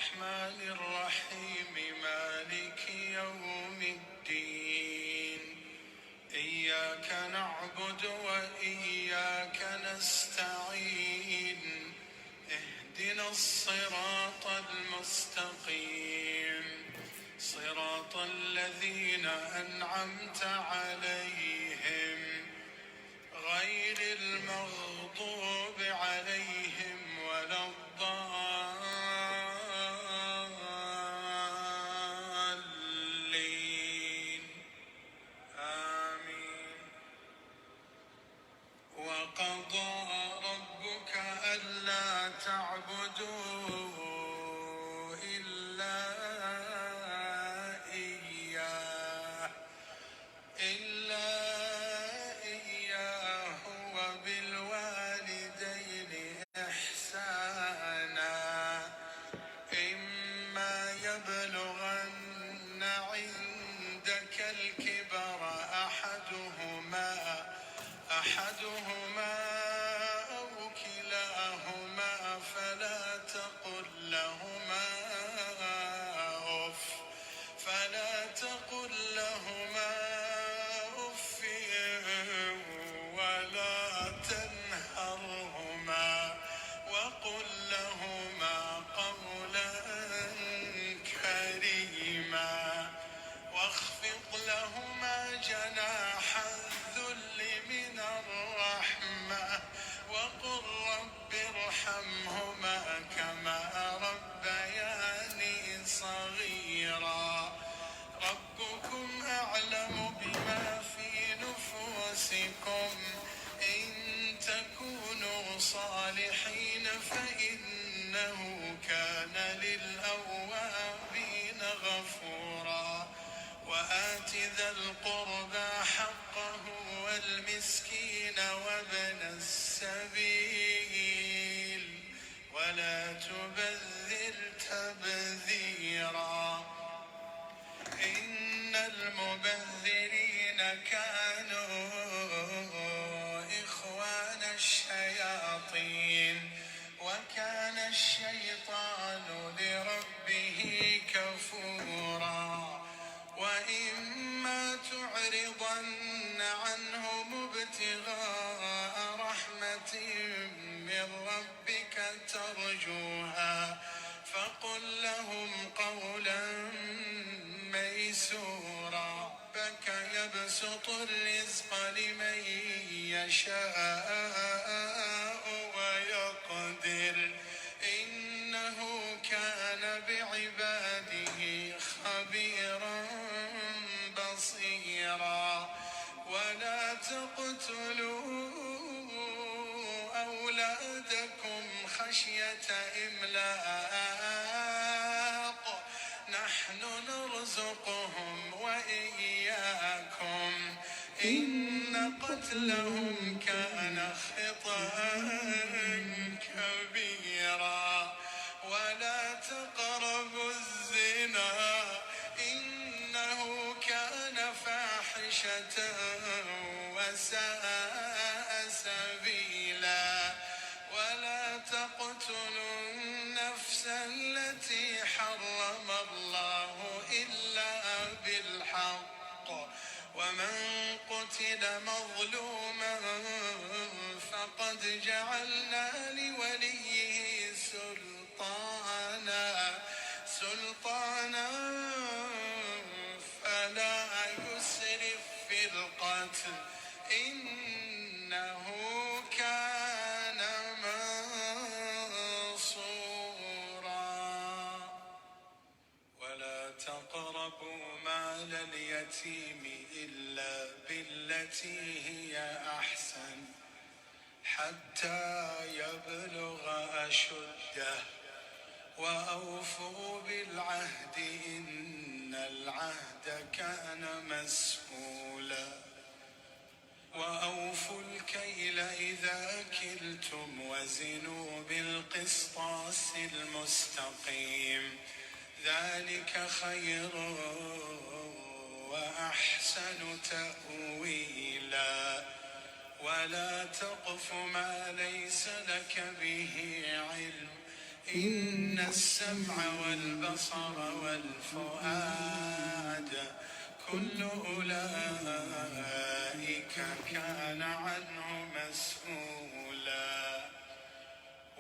الرحمن الرحيم مالك يوم الدين إياك نعبد وإياك نستعين اهدنا الصراط المستقيم صراط الذين أنعمت عليهم غير المغضوب عليهم ولا الضالين آمين. وقضى ربك ألا تعبدوا إلا إياه وبالوالدين إحسانا إما يبلغن عندك الكبر أحدهما أو كلاهما فلا تقل لهما أف ولا تنهرهما وقل لهما قولا كريما واخفض لهما جناح الذل من الرحمة وقل رب ارحمهما كما ربياني صغيرا ربكم أعلم بما في نفوسكم إن تكونوا صالحين فإنه كان للأوابين غفورا وآت ذا القربى حقه والمسكين وابن السبيل ولا تبذر تبذيرا إن المبذرين كانوا إخوان الشياطين وكان الشيطان لربه كفورا وإما تعرضن عنهم ابتغاء رحمة من ربك ترجوها فقل لهم قولا ميسورا ربك يبسط الرزق لمن يشاء ويقدر إنه كان بعباده خبيرا بصيرا ولا تقتلوا أولادكم خشية إملاق نحن نرزقهم وإياكم إن قتلهم كان خطأ كبيرا ولا تقربوا الزنا إنه كان فاحشة وساء سبيلا ولا تقتلوا النفس التي حرم الله إلا بالحق ومن قتل مظلوما فقد جعلنا لوليه سلطانا فلا يسرف في القتل إنه كان منصورا ولا تقربوا مال اليتيم إلا بالتي هي أحسن حتى يبلغ أشده وأوفوا بالعهد إن العهد كان مسؤولا وأوفوا الكيل إذا كلتم وزنوا بالقسطاس المستقيم ذلك خير وأحسن تأويلا ولا تقف ما ليس لك به علم إن السمع والبصر والفؤاد كل أولئك كان عنه مسؤولا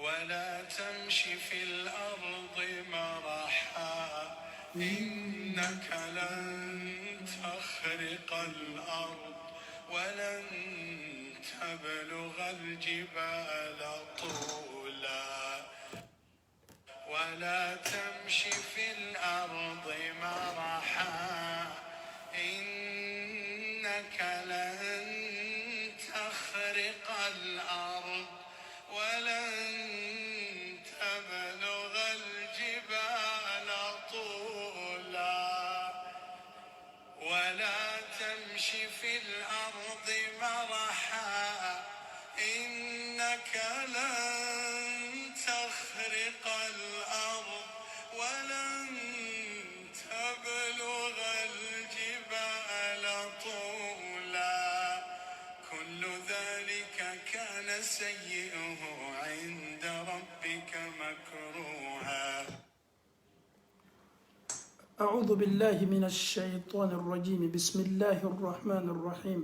ولا تمش في الأرض مرحا إنك لن تخرق الأرض ولن تبلغ الجبال طولا ولا تمش في الأرض مرحا إنك لن تخرق الأرض ولن تبلغ الجبال طولا ولا تمش في الأرض مرحا إنك لن تخرق الأرض ولن تبلغ الجبال طولا كل ذلك كان سيئه عند ربك مكروها. أعوذ بالله من الشيطان الرجيم. بسم الله الرحمن الرحيم.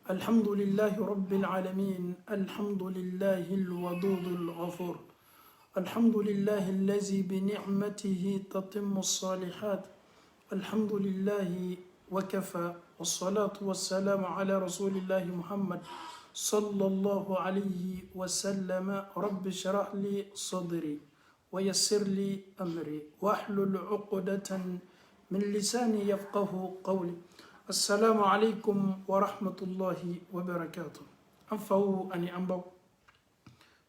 الحمد لله رب العالمين. الحمد لله الودود الغفور. الحمد لله الذي بنعمته تتم الصالحات. الحمد لله وكفى والصلاة والسلام على رسول الله محمد صلى الله عليه وسلم. رب اشرح لي صدري ويسر لي أمري واحلل عقدة من لساني يفقه قولي. السلام عليكم ورحمة الله وبركاته. أنفو أني أنبو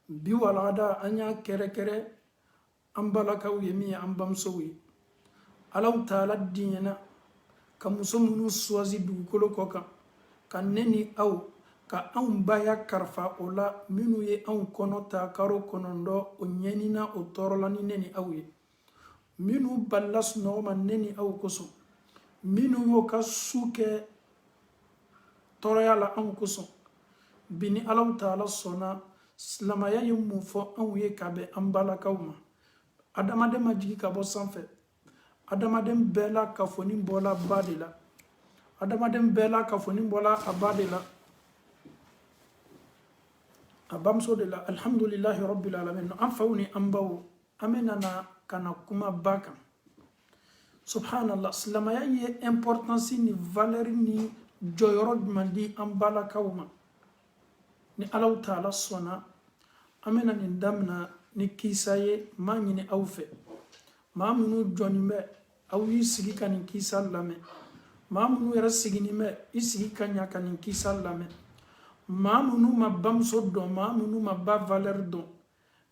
بيو العدا أنيا كره كره أنبلكو يمي أنبام سوي ألو تالا دينا كمسومنو سوازي دوكولو كوكا كنني أو ka anw baya karfa o la minnu ye anw kɔnɔ ta karo kɔnɔndɔ o ɲɛnina o tɔɔrɔla ni ne ni aw ye minnu balila sunɔgɔ ma ne ni aw kosɔn minnu y'o ka su kɛ tɔɔrɔya la anw kosɔn bi ni alaw taala sɔnna silamaya ye mun fɔ anw ye ka bɛn an balakaw ma adamaden ma jigi ka bɔ sanfɛ adamaden bɛɛ la kafoni bɔla ba de la adamaden bɛɛ la kafoni bɔla a ba de la abamso de la. Alhamdulillahi rabbil alamin. An faw ni an baw an bɛna kana kuma ba kan. Subhanallah, silamaya ye importance ni valeur ni jɔyɔrɔ jumɛn di an balakaw ma. Ni alaw taala sɔnna an bɛna nin damina ni kisa ye maa ɲini aw fɛ maa minnu jɔnnen bɛ aw y'i sigi ka nin kisa lamɛn maa minnu yɛrɛ siginin bɛ i sigi ka ɲa ka nin kisa lamɛn maa minnu ma bamuso dɔn maa minnu ma ba valeur dɔn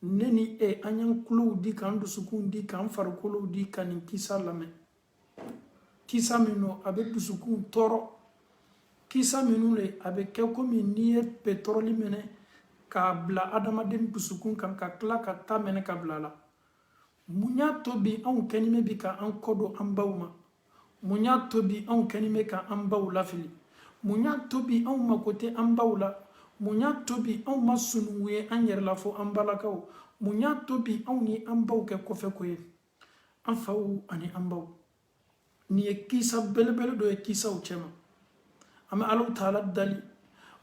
ne ni e an y'an kulow di k'an dusukun di k'an farikolow di ka nin kisa lamɛn kisa minnu a bɛ dusukun tɔɔrɔ kisa minnu le a bɛ kɛ komi n'i ye pétrole minɛ k'a bila adamaden dusukun kan ka tila ka ta minɛ ka bila a la mun y'a to bi anw kɛnin bɛ bi ka an kɔdon an baw ma mun y'a to bi anw kɛnin bɛ ka an baw lafili mun y'a to bi anw mako tɛ an baw la mun y'a to bi anw ma sunuŋu ye an yɛrɛ la fo an balakaw mun y'a to bi anw ye an baw kɛ kɔfɛ ko ye an faw ani an baw nin ye kisa belebele dɔ ye kisaw cɛma an bɛ alaw taala dali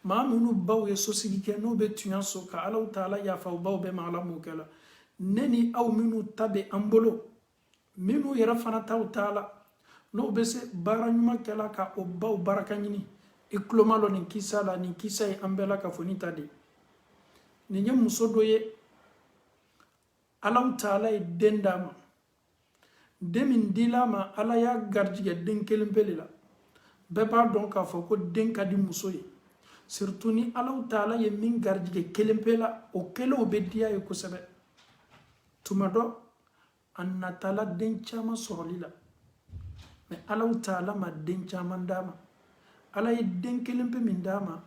maa minnu baw ye sosigi kɛ n'o bɛ tuɲa so ka alaw taala yafa u baw bɛɛ ma ala m'o kɛ la ne ni aw minnu ta bɛ an bolo minnu yɛrɛ fana taw taala n'o bɛ se baara ɲuman kɛla ka o baw baraka ɲini i kuloma lɔ nin kisa la nin kisa ye an bɛɛ la ka foni ta de nin ye muso dɔ ye alaw taala ye den d'a ma den min dila ma ala y'a garijigɛ den kelen pe de la bɛɛ b'a dɔn k'a fɔ ko den ka di muso ye surtout ni alaw taala ye min garijigɛ kelen pe la o kelenw bɛ diya ye kosɛbɛ tuma dɔ a natala den caman sɔrɔli la mais alaw taala ma den caman d'a ma ala ye den kelen pe min d'a ma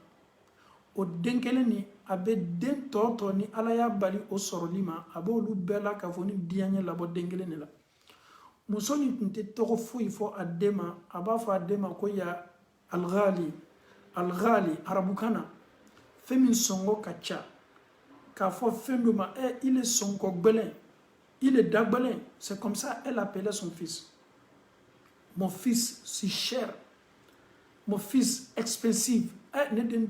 o den kelen ni a bɛ den tɔ ni ala y'a bali o sɔrɔli ma a b'olu bɛɛ la k'a fɔ ni diyaɲɛ labɔ den kelen de la muso ni tun tɛ tɔgɔ foyi fɔ a den ma a b'a fɔ a den ma ko ya alghali alghali arabukan na fɛn min sɔngɔ ka ca k'a fɔ fɛn dɔ ma il est sɔngɔ gbɛlɛn Il est Dagbalin. C'est comme ça elle appelait son fils. Mon fils si cher. Mon fils expensive. Elle aimait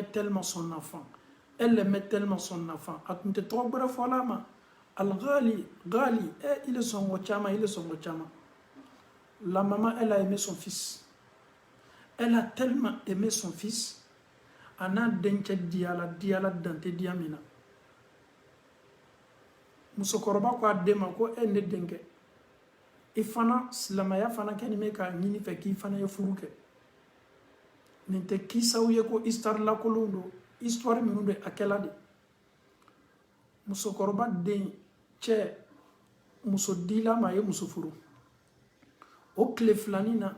tellement son enfant. Elle aimait tellement son enfant. Al-Ghali, Ghali, il est son Chama, il est son Chama. La maman, elle a aimé son fils. Elle a tellement aimé son fils. Ana denche diala dante diamina. Musokoroba ko adema ko ende denke. Ifana silamaya fana kenime ka nyini fe ki fana ye furuke. Ninte kisa uye ko histoire la kolondo, histoire minu de akela de. Musokoroba den che muso dila ma ye muso furu. O kile filani na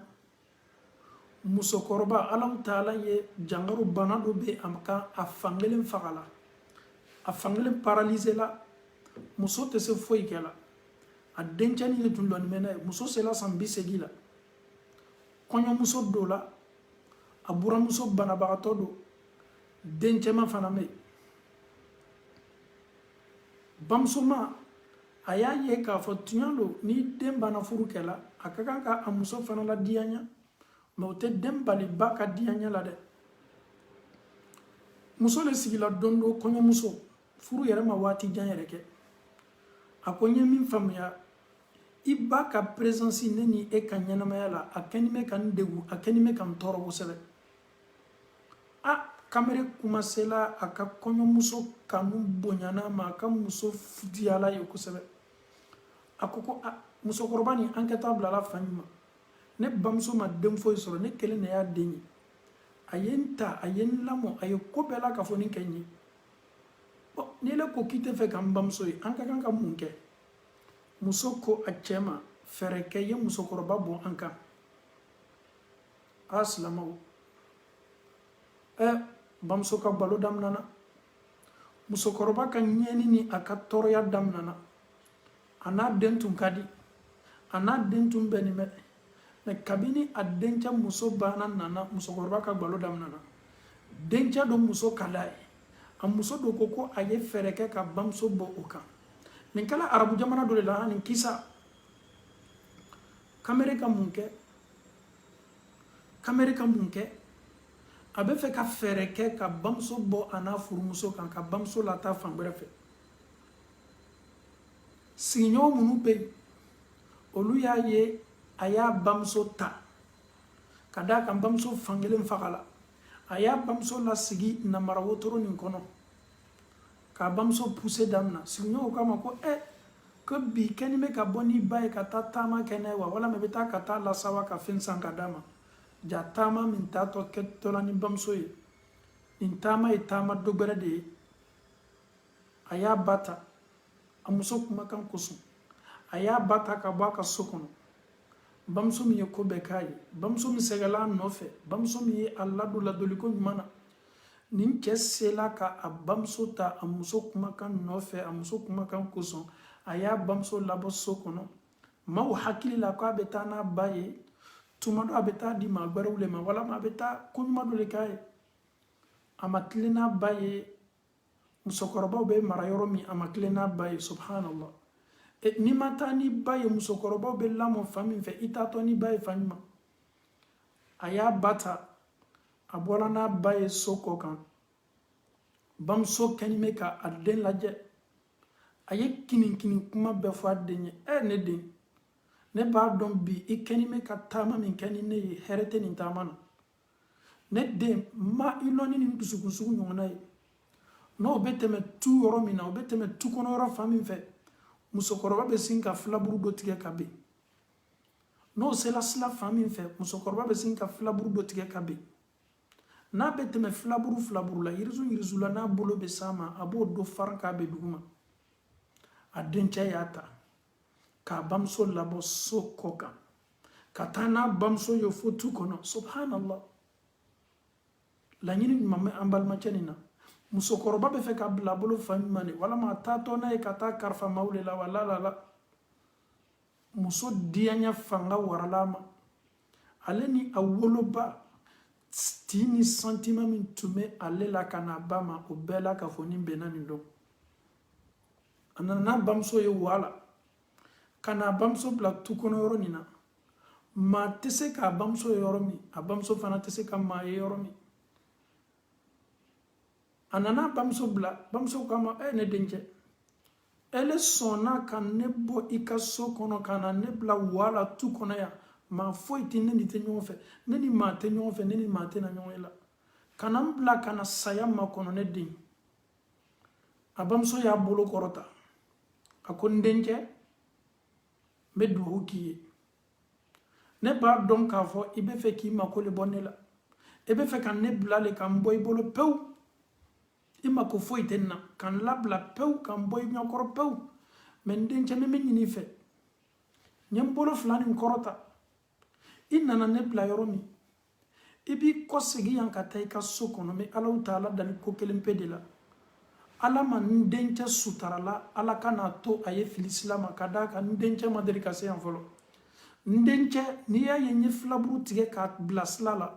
musokoroba alam taala ye jangaru bana do be amka a fangelen fagala. A fangelen paralysé la. Muso te se foyi kɛla a dencɛni ye tun dɔni mɛnɛ muso sela san 80 la kɔɲɔmuso do la a buramuso banabagatɔ do dencɛma fana mɛ bamusoma a y'a ye k'a fɔ tiɲɛ lo ni den bana furu kɛla a ka kan ka a muso fana la diyaɲa mɛ o tɛ den bali ba ka diyaɲa la dɛ muso le sigila don do kɔɲɔmuso furu yɛrɛ ma waati jan yɛrɛ kɛ a ko n ye min faamuya i ba ka présence ne ni e ka ɲɛnamaya la a kɛni bɛ ka n degun a kɛni bɛ ka n tɔɔrɔ kosɛbɛ kamere kumasela a ka kɔɲɔmuso kanu bonyana ma a ka muso diyala ye kosɛbɛ a ko musokɔrɔba ni an ka taa bila la fa ɲuman ne bamuso ma den foyi sɔrɔ ne kelen de y'a den ye a ye n ta a ye n lamɔ a ye ko bɛɛ la ka fɔ ni kɛ n ye ni le ko k'i tɛ fɛ ka n bamuso ye an ka kan ka mun kɛ muso ko a cɛ ma fɛɛrɛ kɛ ye musokɔrɔba bɔ an kan a silamɛw bamuso ka balo daminana musokɔrɔba ka ɲɛni ni a ka tɔɔrɔya daminana a n'a den tun ka di a n'a den tun bɛnnen bɛ mɛ kabini a dencɛ muso banna nana musokɔrɔba ka balo daminana dencɛ dɔ muso ka d'a ye a muso dɔ ko a ye fɛɛrɛ kɛ ka bamuso bɔ o kan nin kɛla arabu jamana dɔ de la nin kisa kamere ka mun kɛ a bɛ fɛ ka fɛɛrɛ kɛ ka bamuso bɔ a n'a furumuso kan ka bamuso lataa fan wɛrɛ fɛ sigiɲɔgɔn minnu bɛ yen olu y'a ye a y'a bamuso ta ka d'a kan bamuso fankelen fagala a y'a bamuso lasigi namara wotoro nin kɔnɔ k'a bamuso poussé damina sigiɲɔgɔnw k'a ma ko bi kɛni bɛ ka bɔ n'i ba ye ka taa taama kɛ n'a ye wa walama i bɛ taa ka taa lasawa ka fɛn san ka d'a ma ja taama min taatɔ kɛtɔla ni bamuso ye nin taama ye taama dɔ gbɛrɛ de ye a y'a ba ta a muso kumakan kosɔn a y'a ba ta ka bɔ a ka so kɔnɔ bamuso min ye ko bɛɛ k'a ye bamuso min sɛgɛla a nɔfɛ bamuso min ye a ladon ladoliko ɲuman na nin cɛ sela ka a bamuso ta a muso kumakan nɔfɛ a muso kumakan kosɔn a y'a bamuso labɔ so kɔnɔ maaw hakili la k'a bɛ taa n'a ba ye tuma dɔ a bɛ taa di maa gbɛrɛw le ma walama a bɛ taa ko ɲuman dɔ de k'a ye a ma tilen n'a ba ye musokɔrɔbaw bɛ mara yɔrɔ min a ma tilen n'a ba ye subhanallah n'i ma taa ni ba ye musokɔrɔbaw bɛ lamɔ fa min fɛ i t'atɔ ni ba ye fa ɲuman a y'a ba ta a bɔra n'a ba ye so kɔ kan bamuso kɛni bɛ ka a den lajɛ a ye kinikini kuma bɛɛ fɔ a den ye ne den ne b'a dɔn bi i kɛni bɛ ka taama min kɛ ni ne ye hɛrɛ tɛ nin taama na ne den ma i lɔn ni nin dusukun sugu ɲɔgɔnna ye n'o bɛ tɛmɛ tu yɔrɔ min na o bɛ tɛmɛ tu kɔnɔ yɔrɔ fan min fɛ musokɔrɔba bɛ sin ka filaburu dɔ tigɛ ka ben n'o sela sila fan min fɛ musokɔrɔba bɛ sin ka filaburu dɔ tigɛ ka ben n'a bɛ tɛmɛ filaburu la yirisu la n'a bolo bɛ s'a ma a b'o dɔ fara k'a bɛ duguma a dencɛ y'a ta k'a bamuso labɔ so kɔ kan ka taa n'a bamuso ye fo tu kɔnɔ subhanallah laɲini ɲuman bɛ an balimacɛ nin na musokɔrɔba bɛ fɛ ka bila a bolo fa ɲuman de walama a taatɔ n'a ye ka taa karifa maaw de la wa la muso diyaɲa fanga warala a ma ale ni a woloba tin ni sentiment min tun bɛ ale la ka n'a ba ma o bɛɛ la ka fɔ ni bɛnna nin dɔn anana bamso ye wala kana bamso bla tukono yoro nina ma tese ka bamso yoro mi a bamso fana tese ka ma yoro mi anana bamso bla bamso kama ne denje ele sona kan ne bo ikaso kono kana ne bla wala tukono ya ma foiti ne ni te nyonfe ne ni ma te nyonfe ne ni ma te na nyonela kana bla kana saya ma kono ne din abamso ya bolo korota akon denje be duhu kiye ne ba don ka fo ibe fe ki ma ko le bonela ebe fe kan ne bla le kan boy bolo pew ima ko foiten na kan labla pew kan boy nyokoro pew men denje me nyini fe nyam bolo flani korota inna na ne bla yoromi ibi ko sigi yanka tay ka sokono me alaw taala dan ko kelen pedela ala ma ndenche sutarala ala kana to aye filislama kada ka ndenche madri ka se folo ndenche ni ya yenye flabru tige ka blaslala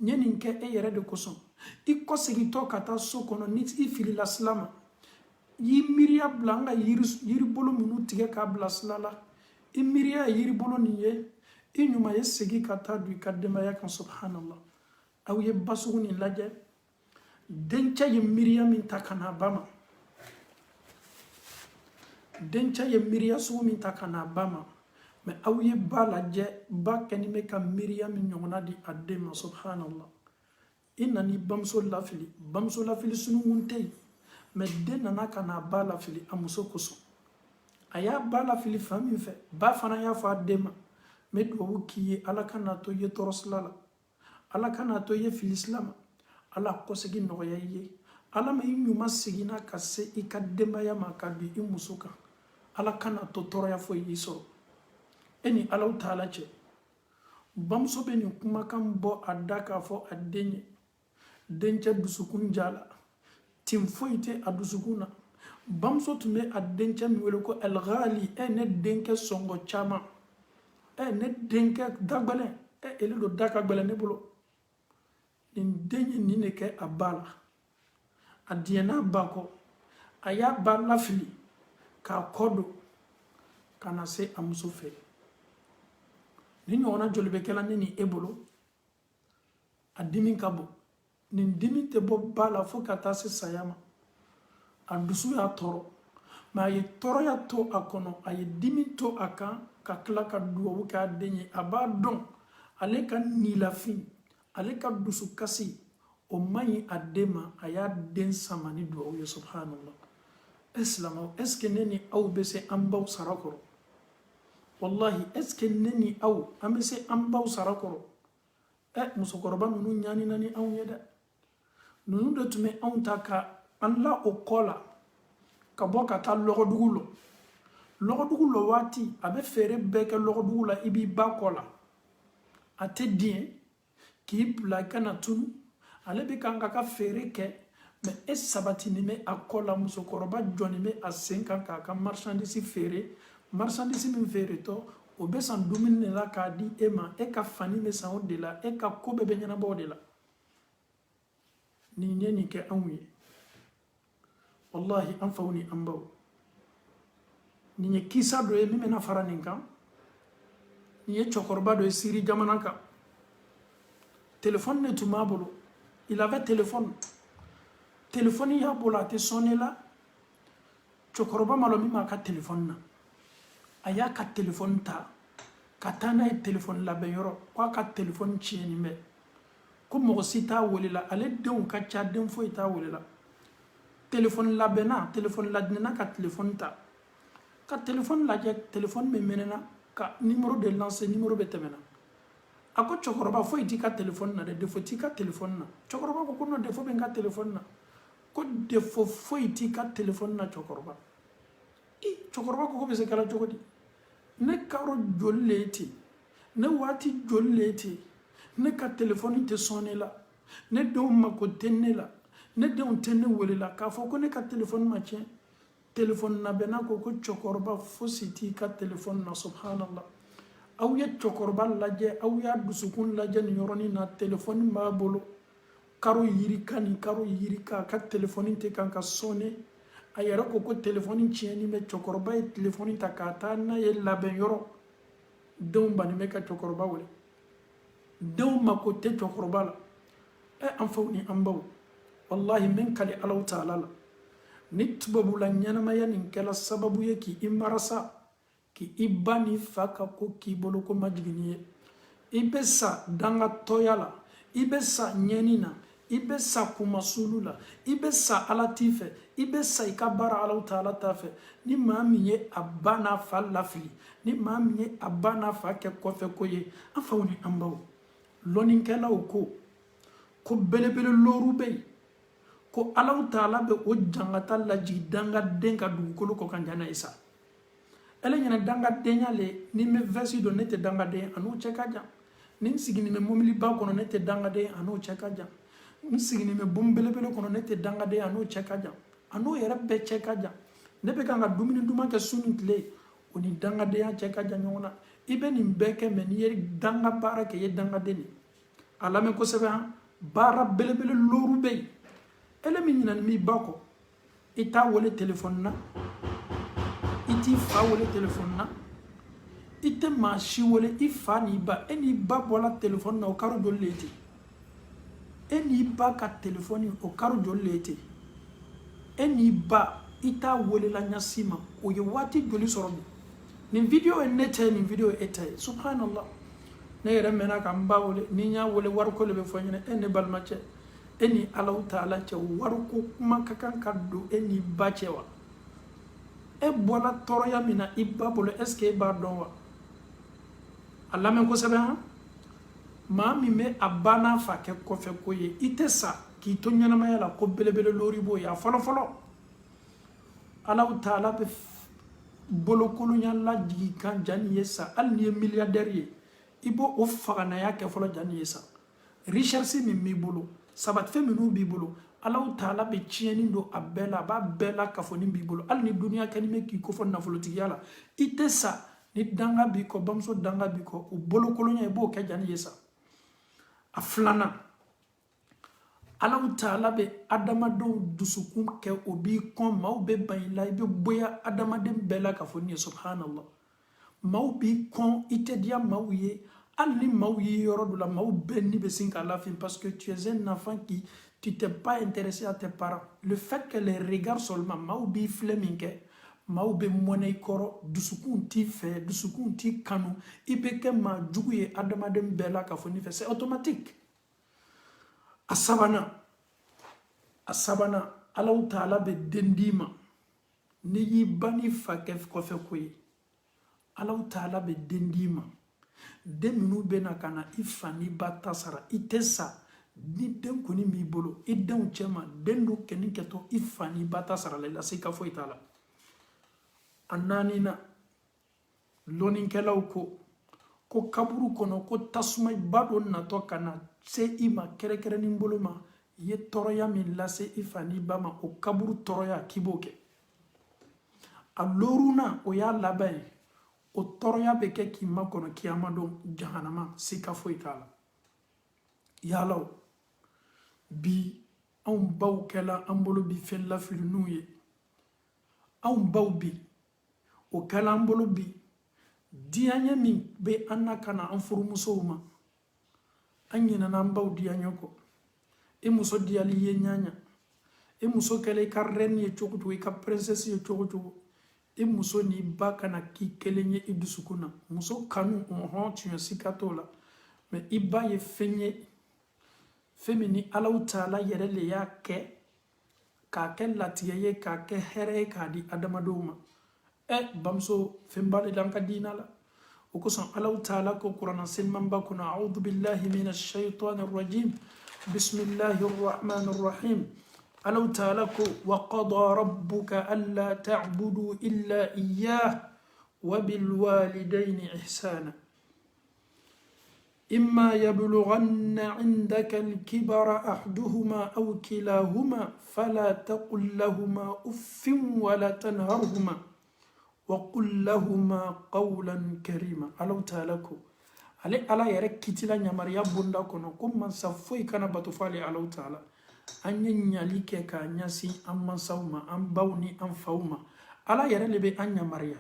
nyeni nke e yere de koson I kosegi to kata sokono ni I filila slama yi miria blanga yiri bolo munu tige ka blaslala I miria yiri bolo niye I nyuma ye segi kata du kadema ya kan subhanallah aw ye basugu ni laje dencha ye miria min takana bama dencha ye miria su min takana bama me aw ye bala je ba kenime ka miria min nyona di adema subhanallah inna ni bamso lafili sunu wuntei me den nana kana bala fili amuso koso aya bala fili fami fe ba fana ya fa dema me do kiye ala kana to ye toroslala ala kana to ye filislam ala kosegi no ye ala me nyuma sigina kase ikadema ya makabi imusuka ala kana to toro ya fo yiso eni ala taala che bamso be ni kuma kan bo adaka fo adenye dencha dusukun jala tim foite adusukuna bamso tume adencha mi welo ko el ghali ene denke songo chama ne denke dagbale ele do daka gbale ne bolo nin denye ni ne ke abala adiena bako aya bala fili ka kodo kana se amuso fe ni nyona jolbe kala ni ebolo adimi kabo nin dimi te bo bala fo kata se sayama andusu ya toro ma ye toro ya to akono aye dimi to aka ka kla ka duwo ka denye abadon ale kan nilafin ale ka dusu kasi o mayi adema aya den samani duwo ya subhanallah islamo eske neni aw bese ambaw sarakoro wallahi eske neni aw ambese ambaw sarakoro musokoroba nunu nyani nani aw yeda nunu de tume aw taka anla o kola ka boka ta logodugulo wati abe fere beke logodugula ibi bakola ate dien ki bla kana tunu ale be kanga ka fere ke me esabati ni me akola musokoroba joni me asenka ka marchandise fere marchandise min fere to o be san dumine la ka di ema e ka fani me san de la e ka ko be nyana bo de la ni nyeni ke anwi wallahi anfawni ambaw ni nye kisa do e mime na faraninka ni ye chokorba do e siri jamanaka téléphone ne tuma bolo il avait téléphone ya bolo ate sonné la chokorba malo mima ka téléphone na aya ka téléphone ta katana e téléphone la benyoro kwa ka téléphone chieni me ko mo sita wolila ale den ka cha den fo ita wolila téléphone la bena téléphone la dina ka téléphone ta ka téléphone la je téléphone me menena ka numéro de lancer numéro betemena ako chokoroba fo iti ka téléphone na de fo iti ka téléphone na chokoroba ko no de fo ben ka téléphone na ko de fo iti ka téléphone na chokoroba chokoroba ko be se kala chokodi ne karo jolleti ne wati jolleti ne ka téléphone te sonné la ne do mako tenne la ne de on tenne wole la ka fo ko ne ka téléphone ma tien téléphone na bena ko chokorba fo siti ka téléphone na subhanallah aw ya chokorba laje aw ya dusukun laje ni yoroni na téléphone ma bolo karo yiri ka téléphone te kan ka sonné a yɛrɛ ko telefɔni tiɲɛni bɛ cɛkɔrɔba ye telefɔni ta k'a taa n'a ye labɛn yɔrɔ denw bannen bɛ ka cɛkɔrɔba wele denw mako tɛ cɛkɔrɔba la an faw ni an baw wallahi min kali Allahu Taala la ni tubabula ɲɛnamaya nin kɛla sababu ye k'i marasa k'i ba ni fa ka ko k'i bolo ko majigin ye i bɛ sa dangatɔya la i bɛ sa ɲɛni na i bɛ sa kumasulu la i bɛ sa Ala t'i fɛ i bɛ sa i ka baara Allahu Taala t'a fɛ ni maa min ye a ba n'a fa lafili ni maa min ye a ba n'a fa kɛ kɔfɛ ko ye an faw ni an baw lɔnnikɛlaw ko belebele looru bɛ yen ko Allahu Taala bɛ o jangata lajigi dangaden ka dugukolo kɔ kan jana ye sa ele ɲɛna dangadenya le ni n bɛ vɛsi dɔn ne tɛ dangaden a n'o cɛ ka jan ni n sigini bɛ mobiliba kɔnɔ ne tɛ dangaden a n'o cɛ ka jan n sigini bɛ bon belebele kɔnɔ ne tɛ dangaden a n'o cɛ ka jan a n'o yɛrɛ bɛɛ cɛ ka jan ne bɛ kan ka dumuni duman kɛ su ni tile o ni dangadenya cɛ ka jan ɲɔgɔn na i bɛ nin bɛɛ kɛ mɛ n'i ye danga baara kɛ i ye dangaden de a lamɛn kosɛbɛ han baara belebele looru bɛ yen ele min ɲinani b'i ba kɔ i t'a wele telefɔni na i t'i fa wele telefɔni na i tɛ maa si wele i fa n'i ba e n'i ba bɔla telefɔni na o karo joli le ye ten e n'i ba ka telefɔni o karo joli le ye ten e n'i ba i t'a welela ɲasi ma o ye waati joli sɔrɔ bi nin video ye ne ta ye nin video ye e ta ye subhanallah ne yɛrɛ mɛnna ka n ba wele ni n y'a wele wariko le bɛ fɔ n ɲɛna e ne balimacɛ e ni Allahu Taala cɛ wariko kuma ka kan ka don e ni ba cɛ wa e bɔra tɔɔrɔya min na i ba bolo est ce que e b'a dɔn wa a lamɛn kosɛbɛ han maa min bɛ a ba n'a fa kɛ kɔfɛ ko ye i tɛ sa k'i to ɲɛnamaya la ko belebele loori b'o ye a fɔlɔfɔlɔ Allahu Taala bɛ bolokolonya lajigi kan jani ye sa hali n'i ye milliardaire ye i b'o o faganaya kɛ fɔlɔ jani ye sa richesse min b'i bolo sabatifɛn minnu b'i bolo Allahu Taala bɛ tiɲɛni don a bɛɛ la a b'a bɛɛ la kafoni b'i bolo hali ni duniya kɛni bɛ k'i kofɔ nafolotigiya la i tɛ sa ni danga b'i kɔ bamuso danga b'i kɔ o bolokolonya i b'o kɛ jani ye sa a filanan Allahu Taala bɛ adamadenw dusukun kɛ o b'i kɔn maaw bɛ ban i la i bɛ bonya adamaden bɛɛ la kafoni ye subhanallah maaw b'i kɔn i tɛ diya maaw ye hali ni maaw y'i yɔrɔ dɔ la maaw bɛɛ ni bɛ sin k'a lafili parce que tu es un enfant qui tu t'es pas intéressé à tes parents le fait que les regards seulement maaw b'i filɛ min kɛ maaw bɛ mɔnɛ i kɔrɔ dusukun t'i fɛ dusukun t'i kanu i bɛ kɛ maa jugu ye adamaden bɛɛ la kafoni fɛ c'est automatique a sabanan Allahu Taala bɛ den d'i ma n'i y'i ba n'i fa kɛ kɔfɛ ko ye Allahu Taala bɛ den d'i ma den minnu bɛ na ka na i fa n'i ba ta sara i tɛ sa ni den kɔni b'i bolo i denw cɛ ma den dɔ kɛni kɛtɔ i fa n'i ba ta sara la i la se ka foyi t'a la a naaninan lɔnnikɛlaw ko kaburu kɔnɔ ko tasuma ba dɔ natɔ ka na se i ma kɛrɛkɛrɛnin bolo ma i ye tɔɔrɔya min lase i fa n'i ba ma o kaburu tɔɔrɔya k'i b'o kɛ a loorunan o y'a laban ye o tɔɔrɔya bɛ kɛ k'i makɔnɔ kiyama don jahanama se ka foyi t'a la yalaw bi anw baw kɛla an bolo bi fɛn lafilinw ye anw baw bi o kɛla an bolo bi diyaɲɛ min bɛ an na ka na an furumusow ma an ɲinɛna an baw diyaɲɛ kɔ i muso diyali ye ɲaɲa i muso kɛla i ka reine ye cogo cogo i ka princesse ye cogo cogo i muso n'i ba kana k'i kelen ye i dusukun na muso kanu tiɲɛ sika t'o la mais i ba ye fɛn ye fɛn min ni Allahu Taala yɛrɛ le y'a kɛ k'a kɛ latigɛ ye k'a kɛ hɛrɛ ye k'a di adamadenw ma bamuso fɛnba de la ka diina la o kosɔn Allahu Taala ko kuranna selimanba kɔnɔ a'udhu billahi minash shaitanir rajim bismillahir rahmanir rahim Allahu Taala ko wa qada rabbuka alla ta'budu illa iyyah wa bil walidayni ihsana إما يبلغن عندك الكبر أحدهما أو كلاهما فلا تقل لهما أف ولا تنهرهما وقل لهما قولا كريما الله تعالى على يرك كتلا نمريا بندا كنا كم من سفوي كان بتفعل الله تعالى an ye ɲali kɛ k'a ɲasin an mansaw ma an baw ni an faw ma ala yɛrɛ le bɛ an yamariya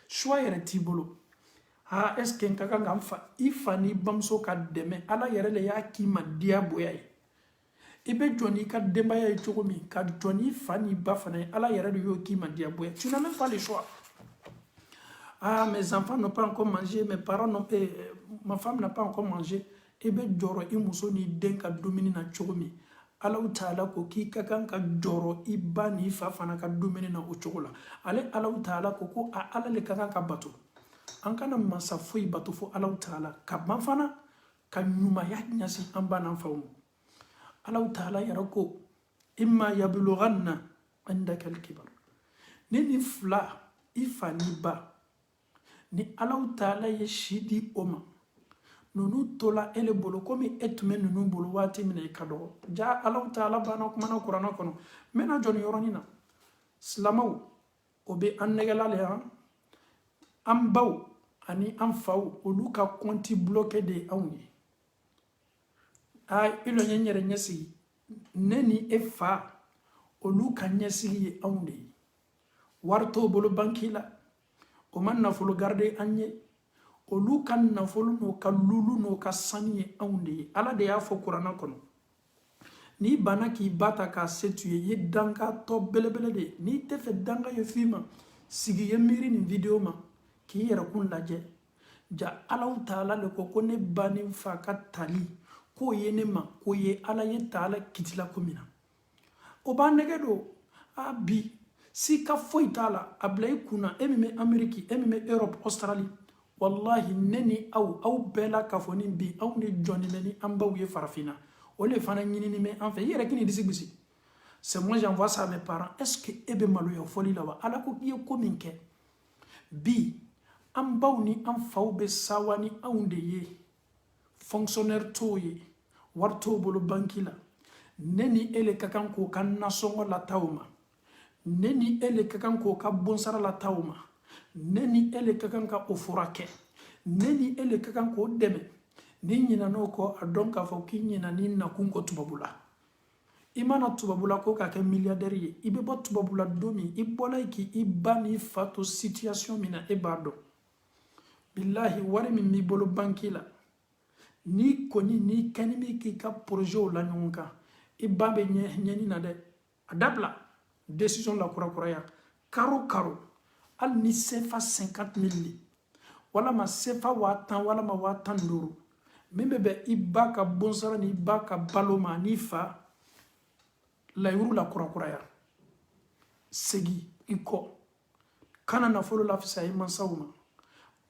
choix yɛrɛ t'i bolo est ce que n ka kan ka i fa ni bamuso ka dɛmɛ ala yɛrɛ le y'a k'i ma diyagoya ye i bɛ jɔ n'i ka denbaya ye cogo min ka jɔ n'i fa ni ba fana ye ala yɛrɛ de y'o k'i ma diyagoya tu n'as même pas le choix. Mes enfants n'ont pas encore mangé, mes parents n'ont pas, ma femme n'a pas encore mangé. I bɛ jɔrɔ i muso ni den ka dumuni na cogo min Alahu Taala ko k'i ka kan ka jɔrɔ i ba ni fa fana ka dumuni na o cogo la Alahu Taala ko ala le ka kan ka bato an kana masa foyi bato fo Alahu Taala ka ban fana ka ɲumanya ɲasin an ba n'an faw ma Alahu Taala yɛrɛ ko imma yablughanna indaka al-kibar ni nin fila i fa ni ba ni Alahu Taala ye si di o ma nunu tola ele bolo komi e tun bɛ nunu bolo waati min na i ka dɔgɔ ja Alahu Taala banna kumana kuranɛ kɔnɔ n bɛna jɔ nin yɔrɔnin na silamaw o bɛ an nɛgɛla le yan an baw ani an faw olu ka compte bloqué de anw ye i lɔ n ye n yɛrɛ ɲɛsigi ne ni e fa olu ka ɲɛsigi ye anw de ye wari t'o bolo banki la o ma nafolo garde an ye olu ka nafolo n'o ka lulu n'o ka sanu ye anw de ye ala de y'a fɔ kuranɛ kɔnɔ n'i banna k'i ba ta k'a se tu ye i ye dankatɔ belebele de ye n'i tɛ fɛ danka ye f'i ma sigi ye miiri nin video ma k'i yɛrɛkun lajɛ ja Alahu Taala le ko ne ba ni fa ka tali k'o ye ne ma k'o ye ala ye Taala kitila ko min na o b'a nɛgɛ don bi si ka foyi t'a la a bila i kunna e min bɛ Amérique e min bɛ Europe Australie wallahi ne ni aw bɛɛ la k'a fɔ ni bi anw de jɔnnen bɛ ni an baw ye farafinna o le fana ɲinini bɛ an fɛ i yɛrɛ k'i ni disi gosi c'est moi j'envoie ça à mes parents est-ce que e bɛ maloya fɔli la wa ala ko k'i ye ko min kɛ bi an baw ni an faw bɛ sawa ni anw de ye fonctionnaire t'o ye wari t'o bolo banki la ne ni ele ka kan k'o ka nasɔngɔ lata o ma ne ni ele ka kan k'o ka bonsara lata o ma ne ni ele ka kan ka o furakɛ ne ni ele ka kan k'o dɛmɛ ni ɲinan'o kɔ a dɔn k'a fɔ k'i ɲina ni nakun kɔ tubabula i mana tubabula ko k'a kɛ milliardaire ye i bɛ bɔ tubabula don min i bɔla yen k'i ba n'i fa to situation min na e b'a dɔn billahi wari min b'i bolo banki la n'i kɔni n'i kɛni bɛ k'i ka projet la ɲɔgɔn kan i ba bɛ ɲɛni na dɛ a dabila décision la kurakuraya karo karo hali ni sefa 50,000 walama sefa 10,000 walama 15,000 min bɛ bɛn i ba ka bonsara ni ba ka balo ma ni fa layiru la kurakuraya segi i kɔ kana nafolo lafisa i mansaw ma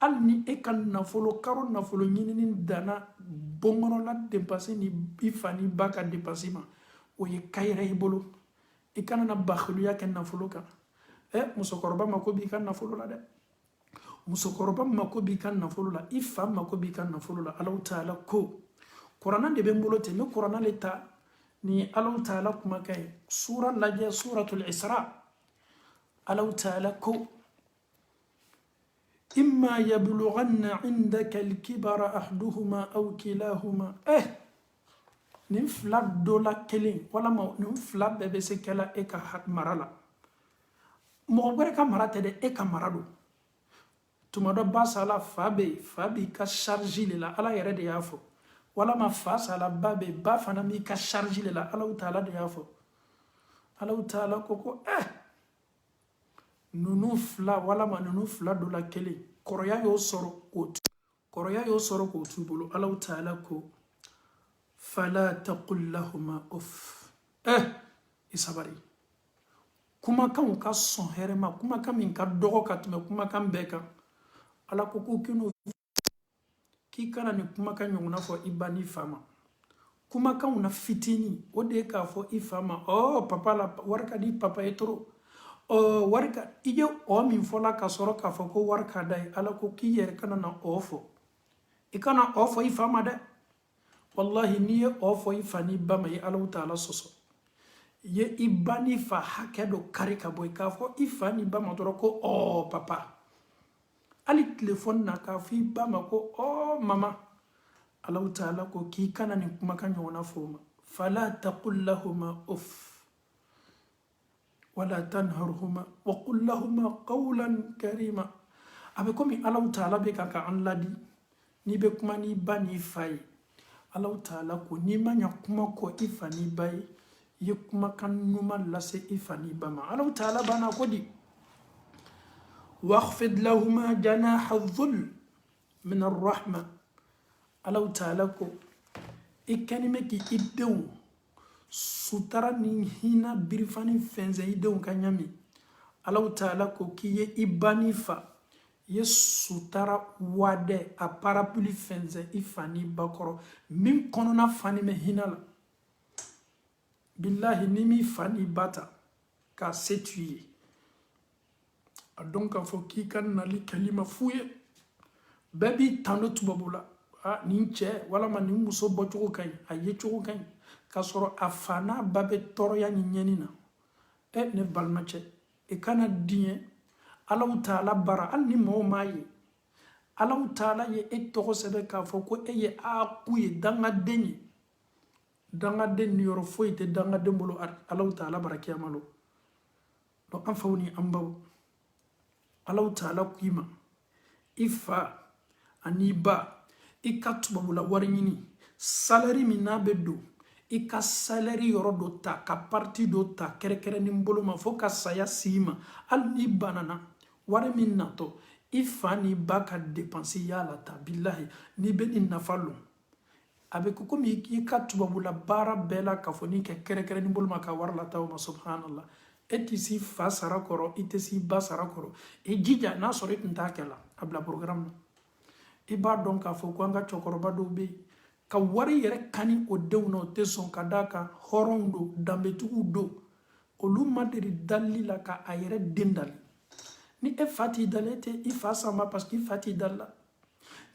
hali ni e ka nafolo karo nafolo ɲinini danna bɔnkɔnɔ la dépense ni i fa ni ba ka dépense ma o ye kayira i bolo i kana na bakhiliya kɛ nafolo kan musokɔrɔba mako b'i ka nafolo la dɛ musokɔrɔba mako b'i ka nafolo la i fa mako b'i ka nafolo la Alahu Taala ko kuranɛ de bɛ n bolo ten n bɛ kuranɛ le ta ni Alahu Taala kumakan ye sura lajɛ suratul Isra Alahu Taala ko imma yablughanna indaka al-kibara ahaduhuma aw kilahuma nin fila dɔ la kelen walama nin fila bɛɛ bɛ se kɛla e ka mara la mɔgɔ wɛrɛ ka mara tɛ dɛ e ka mara don tuma dɔ ba sala fa bɛ yen fa b'i ka charge le la ala yɛrɛ de y'a fɔ walama fa sala ba bɛ yen ba fana b'i ka charge le la Alahu Taala de y'a fɔ Alahu Taala ko nunu fila walama nunu fila dɔ la kelen kɔrɔya y'o sɔrɔ k'o t'u bolo Alahu Taala ko fala taqul lahuma uff i sabari kumakanw ka sɔn hɛrɛ ma kumakan min ka dɔgɔ ka tɛmɛ kumakan bɛɛ kan ala ko k'i kana nin kumakan ɲɔgɔnna fɔ i ba n'i fa ma kumakanw na fitini o de ye k'a fɔ i fa ma papa la wari ka di papa ye toro wari ka i ye min fɔla ka sɔrɔ k'a fɔ ko wari ka da ye ala ko k'i yɛrɛ kana na fɔ i kana fɔ i fa ma dɛ wallahi n'i ye fɔ i fa n'i ba ma ye Alahu Taala sɔsɔ ye i ba n'i fa hakɛ dɔ kari ka bɔ k'a fɔ i fa n'i ba ma dɔrɔn ko papa hali telefɔni na k'a fɔ i ba ma ko mama Alahu Taala ko k'i kana nin kumakan ɲɔgɔnna fɔ o ma فلا تقل لهما أف ولا تنهرهما وقل لهما قولا كريما أبكم الله تعالى بك عن لدي نبكما نباني فاي الله تعالى كو نما يكما كو إفاني باي يكما كان نما لسي إفاني بما الله تعالى بانا كودي واخفض لهما جناح الذل من الرحمة الله تعالى كو إكانيمك إدو sutara ni hina birifani fenze idon kanyami Allah Ta'ala ko kiye ibani fa ye sutara wade a parapluie fenze ifani bakoro min konona fani me hinala billahi nimi fani bata ka setuye donc fo ki kan nali kalima fuye baby tano tubabula ninche wala man ni muso bochugo kay aye chugo kay kasoro afana babe toroya nyenina ne balmache e kana diye Allah Ta'ala bara al ni mo mayi Allah Ta'ala ye etoro sebe ka foko e ye akuye danga denyi danga den yoro foite danga dembolo Allah Ta'ala bara kiyamalo do am fawni ambaw Allah Ta'ala kuima ifa aniba ikatubula warini salary minabedo ika salary yoro do ta ka parti do ta kere ni mbolo ma fo ka saya sima al ni banana wari min nato ifani baka dépenser yala ta billahi ni be ni nafalo abe ko mi ika tubabula bara bela ka fo ni kere ni mbolo ma ka warla ta ma subhanallah etisi fasara koro itesi basara koro e jija na soro itinta kala abla programme iba donc ka fo ko anga chokoroba do be ka wari yere kani o dewno te son kadaka horondo dambetugu do olu madiri dalila ka ayere dendal ni e fati dalete ifa sama parce que fati dalla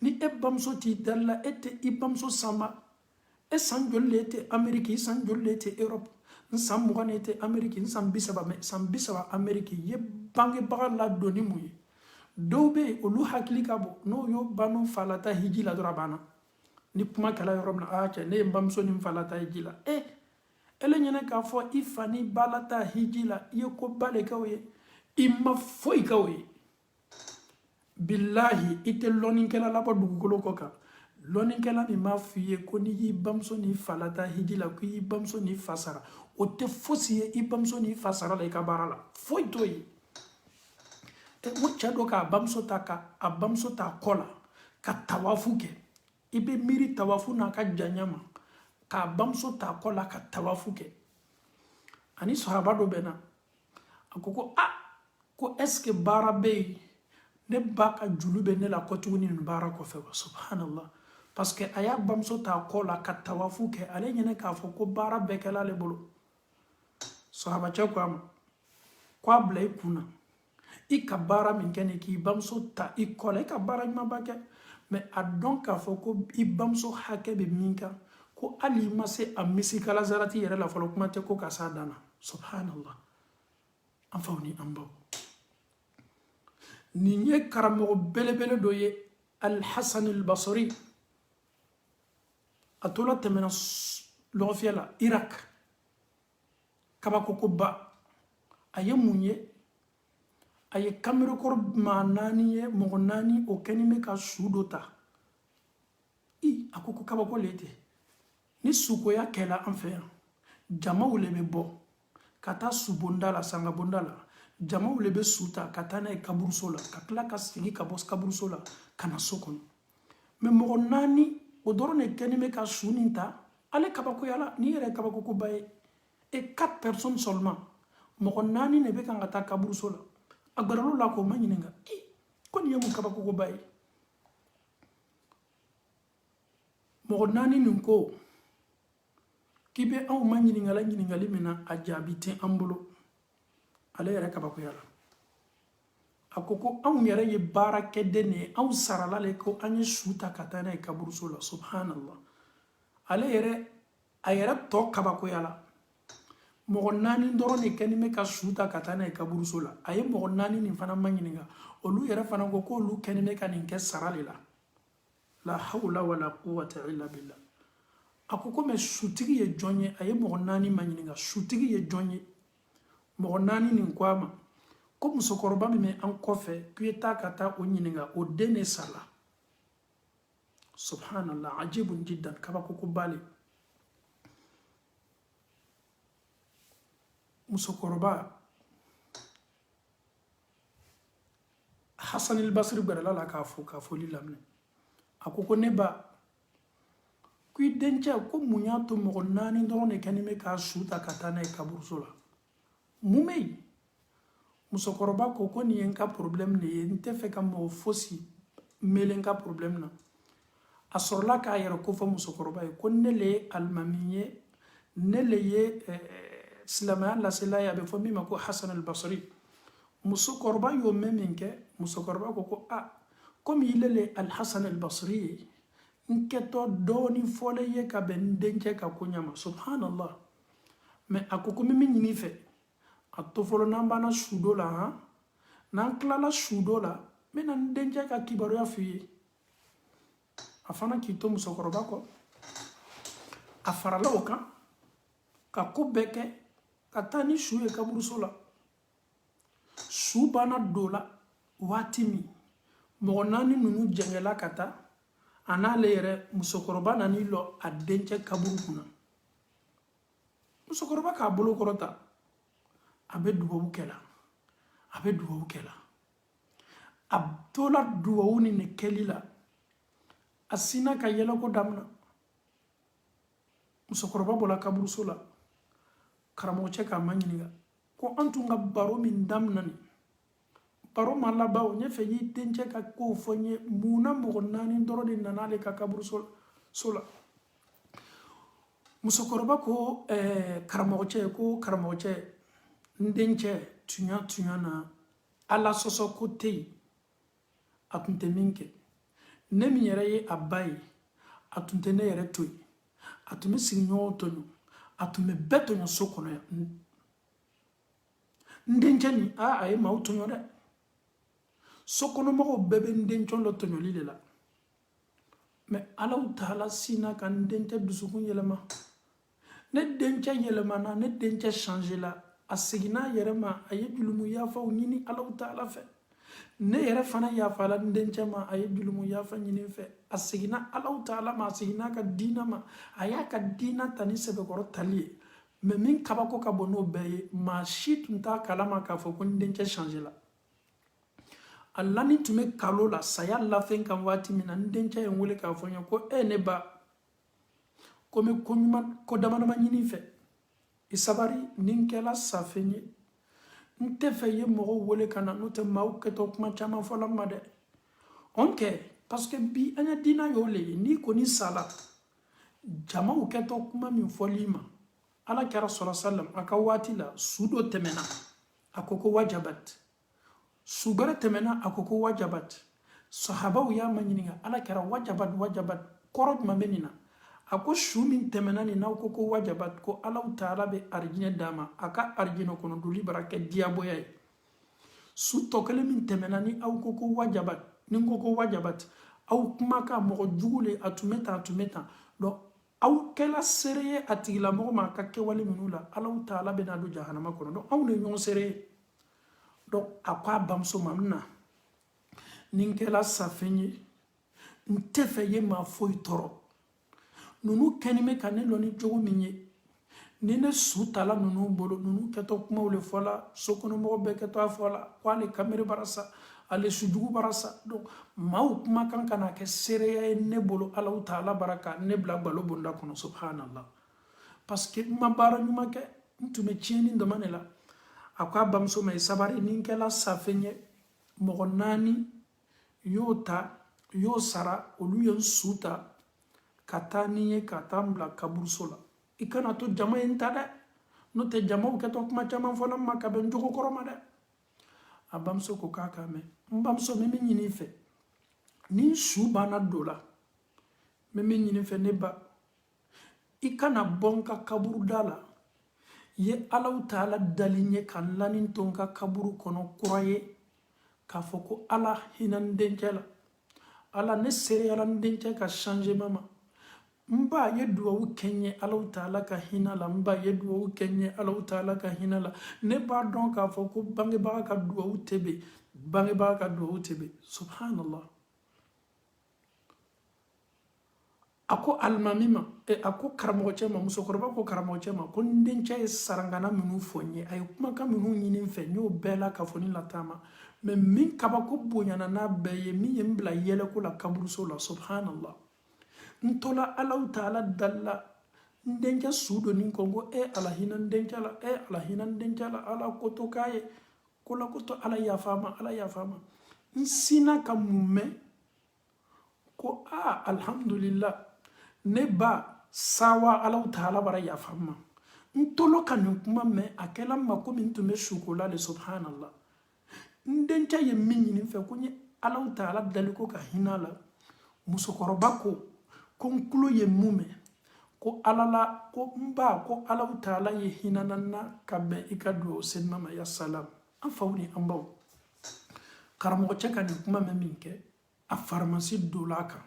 ni e bamso ti dalla ete i bamso sama e sanjolete ameriki sanjolete europe nsam muganete ameriki nsam bisaba me sam bisaba ameriki ye bange bagala doni muyi dobe olu hakili kabo no yo banu falata hijila dorabana ni kuma kala yorobna acha ne mbamso ni falata hijila ele nyene ka fo ifani balata hijila ye ko bale kawe imma foi kawe billahi ite lonin kala laba dugukolo koka lonin kala mi ma fiye ko ni yi bamso ni falata hijila ko yi bamso ni fasara o te fosi yi bamso ni fasara la ka barala foi toyi mucha doka bamso ta kola ka tawafu ke ibe miri tawafu na ka janyama ka bamso ta kola ka tawafu ke ani sahaba do bena akoko ko eske barabe ne baka julube ne la kotuni bara ko fe subhanallah parce que aya bamso ta kola ka tawafu ke ale nyene ka fo ko barabe kala le bolo sahaba cha kwa blay kuna ika bara min kene ki bamso ta ikola ika bara ma bake mais a donc a foko i bamso hake be minka ko ali mase a misikala zarati yere la folo kuma te ko kasa dana subhanallah am fawni ambaw ni nye karamo bele do ye al hasan al basri atola temena lo fiala iraq kaba ko ba ayemunye aye kamero kor manani ye mogonani o kenime ka sudota akoko kaba ko lete ni suko ya kela anfe jama wule be bo kata subondala sanga bondala jama wule be suta kata na kabursola kakla ka sigi kabos kabursola kana sokon me mogonani o dorone kenime ka suninta ale kaba ko yala ni yere kaba ko baye et 4 personnes seulement mogonani ne be kanga ta kabursola agbaralo la ko manyininga kon yemu kaba ko baye mogonani nunko kibe aw manyininga la nyiningali mina ajabite ambulo ale yere kaba ko yala akoko aw yere ye barake dene aw sarala le ko anye shuta katana e kabursola subhanallah ale yere ayere to kaba ko yala mogonani ndoro ne kenime ka shuta katana e kabursola aye mogonani ni fana manyininga olu yere fana ko olu kenime ka ninke sarale la hawla wala quwwata illa billah a ko komi sutigi ye jɔn ye a ye mɔgɔ 4 ma ɲininka sutigi ye jɔn ye mɔgɔ 4 nin ko a ma ko musokɔrɔba min bɛ an kɔfɛ k'u ye taa ka taa o ɲininka o den de sala subhanallah ajibun jiddan kabako ko bale musokɔrɔba Hasan al-Basri gbɛrɛla la k'a fɔ ka foli laminɛ a ko ne ba ko i dencɛ ko mun y'a to mɔgɔ 4 dɔrɔn de kɛlen bɛ k'a su ta ka taa n'a ye kaburuso la mun bɛ yen musokɔrɔba ko nin ye n ka problème de ye n tɛ fɛ ka mɔgɔ fosi mele n ka problème na a sɔrɔla k'a yɛrɛ kofɔ musokɔrɔba ye ko ne le ye alimami ye ne le ye silamɛya lasela ye a bɛ fɔ min ma ko Hasan al-Basri musokɔrɔba y'o mɛn min kɛ musokɔrɔba ko komi ile le al-Hasan al-Basri ye n kɛtɔ dɔɔni fɔlen ye ka bɛn n dencɛ ka ko ɲama subhanallah mɛ a ko min ɲini fɛ a to fɔlɔ n'an banna sudo la n'an kilala sudo la n bɛna n dencɛ ka kibaruya f'i ye a fana k'i to musokɔrɔba kɔ a farala o kan ka ko bɛɛ kɛ ka taa ni su ye kaburuso la su banna don la waati min mɔgɔ 4 ninnu jɛngɛla ka taa a n'ale yɛrɛ musokɔrɔba nan'i lɔ a dencɛ kaburu kunna musokɔrɔba k'a bolo kɔrɔta a bɛ dugawu kɛla a bɛ dugawu kɛla a tola dugawu ni ne kɛli la a sinna ka yɛlɛko damina musokɔrɔba bɔra kaburuso la karamɔgɔcɛ k'a ma ɲininka ko an tun ka baro min damina nin baro ma laban o ɲɛfɛ y'i dencɛ ka kow fɔ n ye mun na mɔgɔ 4 dɔrɔn de nana ale ka kaburuso la musokɔrɔba ko karamɔgɔcɛ n dencɛ tuɲa na ala sɔsɔ ko tɛ yen a tun tɛ min kɛ ne min yɛrɛ ye a ba ye a tun tɛ ne yɛrɛ to yen a tun bɛ sigiɲɔgɔnw tɔɲɔ a tun bɛ bɛɛ tɔɲɔ so kɔnɔ yan n dencɛ nin a ye maaw tɔɲɔ dɛ sokɔnɔmɔgɔw bɛɛ bɛ n dencɛ dɔ tɔɲɔli de la mɛ Alahu Taala sinna ka n dencɛ dusukun yɛlɛma ne dencɛ yɛlɛmana ne dencɛ changé la a seginna a yɛrɛ ma a ye julumu yafaw ɲini Alahu Taala fɛ ne yɛrɛ fana yafala n dencɛ ma a ye julumu yafa ɲini fɛ a seginna Alahu Taala ma a seginna a ka diina ma a y'a ka diina ta ni sɛbɛkɔrɔ tali ye mɛ min kabako ka bon n'o bɛɛ ye maa si tun t'a kalama k'a fɔ ko n dencɛ changé la a lani tun bɛ kalo la saya lafɛn kan waati min na n dencɛ ye n wele k'a fɔ n ye ko ne ba ko n bɛ ko damadama ɲini fɛ i sabari ni n kɛla safɛn ye n tɛ fɛ i ye mɔgɔw wele ka na n'o tɛ maaw kɛtɔ kuma caman fɔla n ma dɛ parce que bi an ya diina y'o le ye n'i kɔni sala jamaw kɛtɔ kuma min fɔli ma ala kɛra sɔrɔ salam a ka waati la su dɔ tɛmɛna a ko wajabat su bɛrɛ tɛmɛna a ko wajabat sahabaw y'a ma ɲininka ala kɛra wajabat kɔrɔ jumɛn bɛ nin na a ko su min tɛmɛna nin n'aw ko wajabat ko Alahu Taala bɛ arijinɛ d'a ma a ka arijinɛ kɔnɔ doli bara kɛ diyaboya ye su tɔ kelen min tɛmɛna ni aw ko wajabat ni n ko wajabat aw kuma ka mɔgɔ jugu le a tun bɛ tan donc aw kɛla seere ye a tigilamɔgɔ ma a ka kɛwale minnu la Alahu Taala bɛ n'a don jahanama kɔnɔ donc anw de ye ɲɔgɔn seere ye donc a ko a bamuso ma n na ni n kɛla safɛn ye n tɛ fɛ ye maa foyi tɔɔrɔ ninnu kɛlen bɛ ka ne lɔ ni cogo min ye ni ne su tala ninnu bolo ninnu kɛtɔ kumaw le fɔla sokɔnɔmɔgɔ bɛɛ kɛtɔ a fɔla ko ale kamere bara sa ale sujugu bara sa donc maaw kuma kan ka na kɛ seereya ye ne bolo Alahu Taala bara ka ne bila balo bonda kɔnɔ subhanallah parce que n ma baara ɲuman kɛ n tun bɛ tiɲɛni dama de la a ko a bamuso ma sabari ni n kɛla safɛn ye mɔgɔ 4 y'o sara olu ye n su ta ka taa ni ye ka taa n bila kaburuso la i kana to jama ye n ta dɛ n'o tɛ jamaw kɛtɔ kuma caman fɔla n ma ka bɛn jogo kɔrɔ ma dɛ a bamuso ko k'a k'a mɛn n bamuso min bɛ ɲini fɛ ni su banna don la min bɛ ɲini fɛ ne ba i kana bɔ n ka kaburu da la ye Alahu Taala dali n ye ka n lani to n ka kaburu kɔnɔ kura ye k'a fɔ ko ala hinɛ n dencɛ la ala ne sereyala n dencɛ ka changement ma mba ye duwawu kenye Allahu Ta'ala ka hina la mba ye duwawu kenye Allahu Ta'ala ka hina la ne b'a dɔn k'a fɔ ko bangebaga ka duwawu tebe bangebaga ka duwawu tebe subhanallah ako alimami ma ako karamɔgɔ cɛ ma musokɔrɔba ko karamɔgɔ cɛ ma ko n dencɛ ye sarangana minnu fɔ n ye a ye kumakan minnu ɲini n fɛ n y'o bɛɛ la ka fɔ ni lataama mɛ min kabako bonyana n'a bɛɛ ye min ye n bila yɛlɛko la kaburuso la subhanallah n tola Allahu Ta'ala dalla n dencɛ su donni ko n ko ala hinɛ n dencɛ la ala hinɛ n dencɛ la ala ko to k'a ye ko la ko to ala yafa ma ala yafa ma n sina ka mun mɛn ko alhamdulillah ne ba sawa Allahu Ta'ala bara yafa ma n tolo ka nin kuma mɛn a kɛla n ma komi n tun bɛ sukola le subhanallah n dencɛ ye min ɲini n fɛ ko n ye Allahu Ta'ala dali ko ka hinɛ la musokɔrɔba ko n tulo ye mun mɛn ko ala la ko n ba ko Allahu Ta'ala ye hinɛ na na ka bɛn i ka duwawu senina ma ya salam an faw ni an baw karamɔgɔ cɛ ka nin kuma mɛn min kɛ a farimasi dola a kan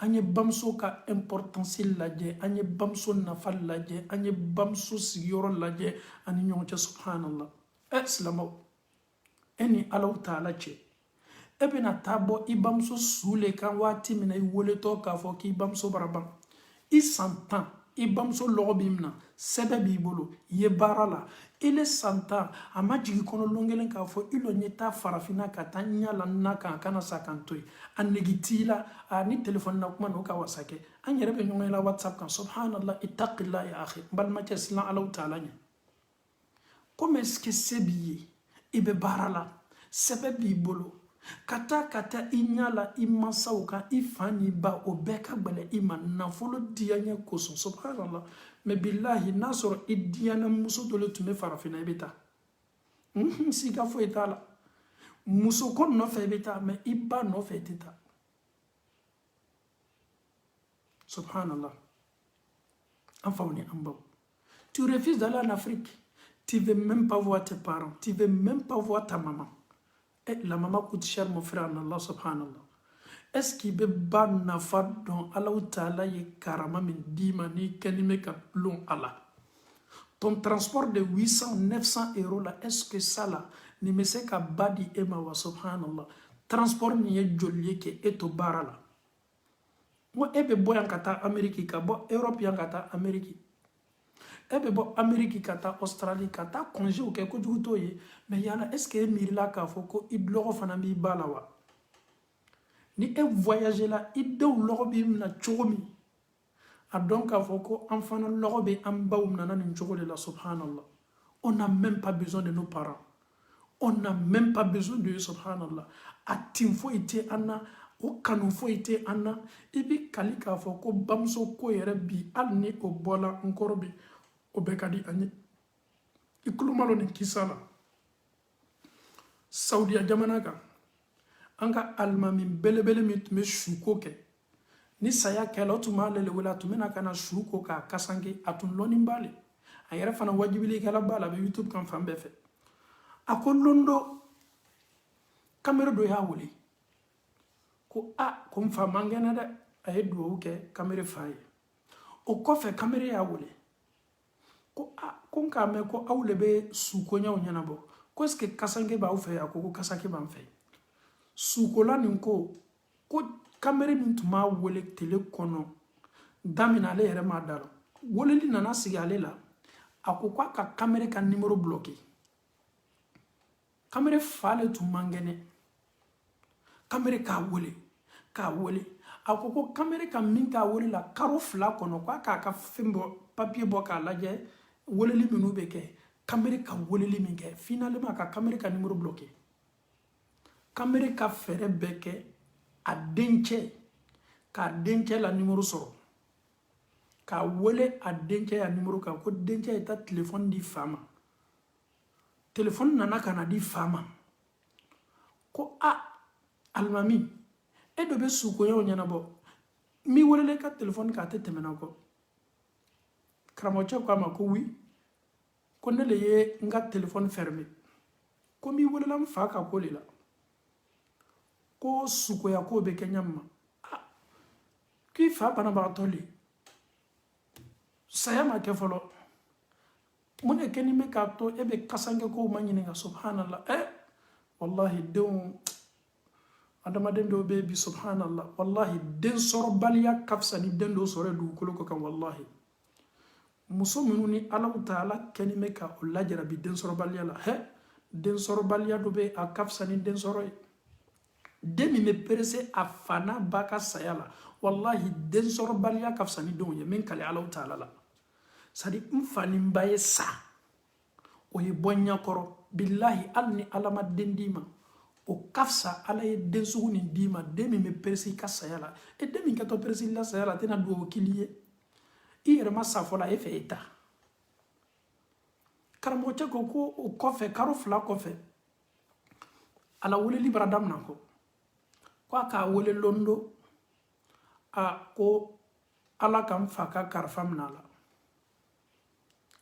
an ye bamuso ka importance lajɛ an ye bamuso nafa lajɛ an ye bamuso sigiyɔrɔ lajɛ ani ɲɔgɔn cɛ subhanallah silamɛw e ni Allahu Ta'ala cɛ e bɛna taa bɔ i bamuso su le kan waati min na i weletɔ k'a fɔ k'i bamuso bara ban i san 10 i bamuso lɔgɔ b'i minɛ sɛbɛ b'i bolo i ye baara la i le san 10 a ma jigin kɔnɔ lon kelen k'a fɔ i lɔ ɲɛ taa farafinna ka taa ɲala na kan a kana sa kan to yen a negi t'i la ni telefɔni na kuma n'o ka wasa kɛ an yɛrɛ bɛ ɲɔgɔn ye la whatsapp kan subhanallah ittaqillah ya akhi n balimakɛ silan Allahu Ta'ala ɲɛ comme est-ce que se b'i ye i bɛ baara la sɛbɛ b'i bolo ka taa i ɲala i mansaw kan i fa ni ba o bɛɛ ka gbɛlɛ i ma nafolo diyaɲɛ kosɔn subhanallah mɛ billahi n'a sɔrɔ i diyana muso dɔ le tun bɛ farafinna i bɛ taa siga foyi t'a la muso ko nɔfɛ i bɛ taa mɛ i ba nɔfɛ i tɛ taa subhanallah an faw ni an baw tu refuses d'aller en Afrique tu veux même pas voir tes parents tu veux même pas voir ta maman la maman coûte cher mon frère en Allah subhanallah est-ce qu'il be ba nafa dɔn Allahu Ta'ala ye karama min d'i ma n'i kɛlen bɛ ka dulon a la ton transport de 800-900 euros là est-ce que ça là nin bɛ se ka ba di e ma wa subhanallah transport min ye joli ye kɛ e to baara la n ko e bɛ bɔ yan ka taa Amérique ka bɔ Europe yan ka taa Amérique e bɛ bɔ Amérique ka taa Australie ka taa congé kɛ kojugu t'o ye mais yala est-ce que e miirila k'a fɔ ko i lɔgɔ fana b'i ba la wa ni e voyagé la i denw lɔgɔ b'i minɛ cogo min a dɔn k'a fɔ ko an fana lɔgɔ bɛ an baw minɛ nin cogo de la subhanallah on n'a même pas besoin de nos parents on n'a même pas besoin de eux subhanallah a tin foyi tɛ an na o kanu foyi tɛ an na i bɛ kali k'a fɔ ko bamuso ko yɛrɛ bi hali ni o bɔla n kɔrɔ bi o bɛɛ ka di an ye i tulo ma lɔ nin kisa la Saudiya jamana kan an ka alimami belebele min tun bɛ suko kɛ ni saya kɛla o tun b'ale le wele a tun bɛna ka na su ko k'a kasange a tun lɔnni b'ale a yɛrɛ fana wajibilikɛla b'a la a bɛ YouTube kan fan bɛɛ fɛ a ko lon dɔ kamera dɔ y'a wele ko ko n fa man kɛnɛ dɛ a ye duwawu kɛ kamera fa ye o kɔfɛ kamera y'a wele ko ko n k'a mɛn ko aw le bɛ sukoɲɛw ɲɛnabɔ ko est-ce que kasange b'aw fɛ a ko kasange b'an fɛ sukola nin ko kamera min tun b'a wele tele kɔnɔ da min ale yɛrɛ m'a da la weleli nana sigi ale la a ko k'a ka kamera ka numéro bloqué kamera fa le tun man kɛnɛ kamera k'a wele a ko kamera ka min k'a wele la karo 2 kɔnɔ k'a k'a ka fɛn bɔ papier bɔ k'a lajɛ weleli minnu bɛ kɛ kamera ka weleli min kɛ finalement a ka kamera ka numéro bloqué kamera ka fɛɛrɛ bɛɛ kɛ a dencɛ k'a dencɛ la numéro sɔrɔ k'a wele a dencɛ ya numéro kan ko dencɛ ye taa téléphone di fa ma téléphone nana ka na di fa ma ko alimami e dɔ bɛ sukoɲɛw ɲɛnabɔ n b'i welele ka téléphone k'a tɛ tɛmɛna kɔ karamɔgɔcɛ ko a ma ko oui ko ne le ye n ka téléphone fermé ko n b'i welela n fa ka ko le la ko sukoya ko bɛ kɛ ɲa ma k'i fa banabagatɔ le saya ma kɛ fɔlɔ mun de kɛ ni bɛ k'a to e bɛ kasange kow ma ɲininka subhanallah wallahi denw adamaden dɔw bɛ bi subhanallah wallahi den sɔrɔbaliya ka fisa ni den dɔw sɔrɔ dugukolo kan wallahi muso minnu ni Alahu Taala kɛni bɛ ka o lajarabi den sɔrɔbaliya la den sɔrɔbaliya dɔ bɛ a ka fisa ni den sɔrɔ ye den min bɛ perese a fa n'a ba ka saya la wallahi den sɔrɔbaliya ka fisa ni denw ye min kale Alahu Taala la sadi n fa ni n ba ye sa o ye bɔ ɲakɔrɔ billahi hali ni Ala ma den d'i ma o ka fisa Ala ye den sugu nin d'i ma den min bɛ perese i ka saya la den min kɛtɔ perese i la saya la a tɛna dugawu k'i ye i yɛrɛ ma sa fɔlɔ e fɛ e ta karamɔgɔcɛ ko ko o kɔfɛ karo 2 kɔfɛ ala weleli bara damina ko a k'a wele londo ko ala ka n fa ka karifa minɛ a la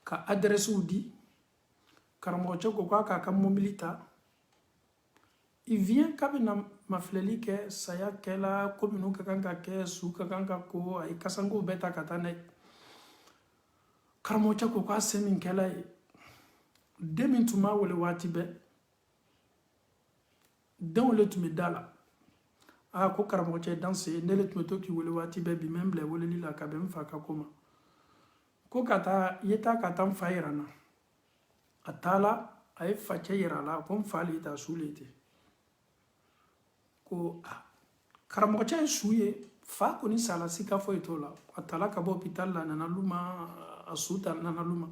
ka adrɛsiw di karamɔgɔcɛ ko k'a k'a ka mobili ta il vient k'a bɛna mafilɛli kɛ saya kɛla ko minnu ka kan ka kɛ su ka kan ka ko a ye kasangow bɛɛ ta ka taa n'a ye karamɔgɔcɛ ko k'a se min kɛla ye den min tun b'a wele waati bɛɛ denw le tun bɛ da la ko karamɔgɔcɛ danse ne le tun bɛ to k'i wele waati bɛɛ bi mɛ n bila weleli la ka bɛn n fa ka ko ma ko ka taa i ye taa ka taa n fa yira n na a taala a ye facɛ yira a la ko n fa le ta su le ten ko karamɔgɔcɛ ye su ye fa kɔni sala sika foyi t'o la a taala ka bɔ hôpital la a nana luma a su ta nana luma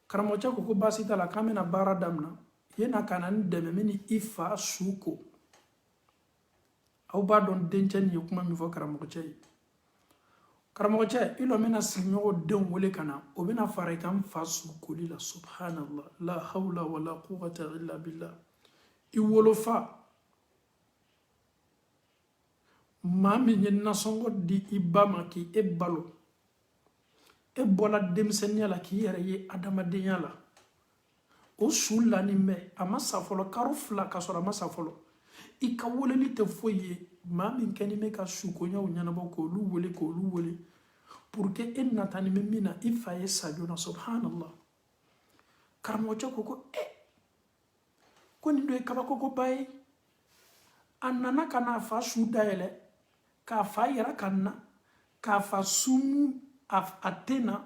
karamɔgɔcɛ ko baasi t'a la k'an bɛna baara daminɛ yena ka na n dɛmɛ n bɛ ni i fa su ko aw b'a dɔn dencɛ nin ye kuma min fɔ karamɔgɔcɛ ye karamɔgɔcɛ i lɔ n bɛna sigiɲɔgɔn denw wele ka na o bɛna fara i kan n fa su koli la subhanallah la hawla wala quwwata illa billah i wolofa maa min ye nasɔngɔ di i ba ma k'i e balo e bɔra denmisɛnniya la k'i yɛrɛ ye adamadenya la o su lanin bɛ a ma sa fɔlɔ karo 2 ka sɔrɔ a ma sa fɔlɔ i ka weleli tɛ foyi ye maa min kɛni bɛ ka sukoɲɛw ɲɛnabɔ k'olu wele pour que e natani bɛ min na i fa ye sa joona subhanallah karamɔgɔcɛ ko ko nin dɔ ye kabakokoba ye a nana ka na a fa su dayɛlɛ k'a fa yɛrɛ ka na k'a fa sumu a tɛ na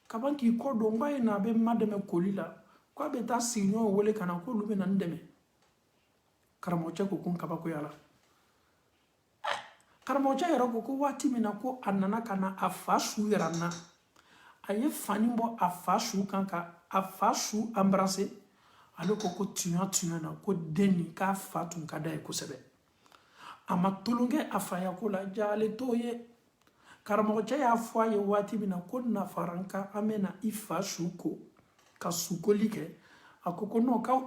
ka ban k'i kɔ don k'a ye na a bɛ ma dɛmɛ koli la k'a bɛ taa sigiɲɔgɔnw wele ka na k'olu bɛ na n dɛmɛ karamɔgɔcɛ ko n kabakoya la karamɔgɔcɛ yɛrɛ ko waati min na ko a nana ka na a fa su yɛrɛ na a ye fani bɔ a fa su kan ka a fa su embrasser ale ko tiɲɛ na ko den nin k'a fa tun ka d'a ye kosɛbɛ a ma tolonkɛ a faya ko la ja ale t'o ye karamɔgɔcɛ y'a fɔ a ye waati min na ko nafaranka an bɛna i fa su ko ka sukoli kɛ a ko non k'aw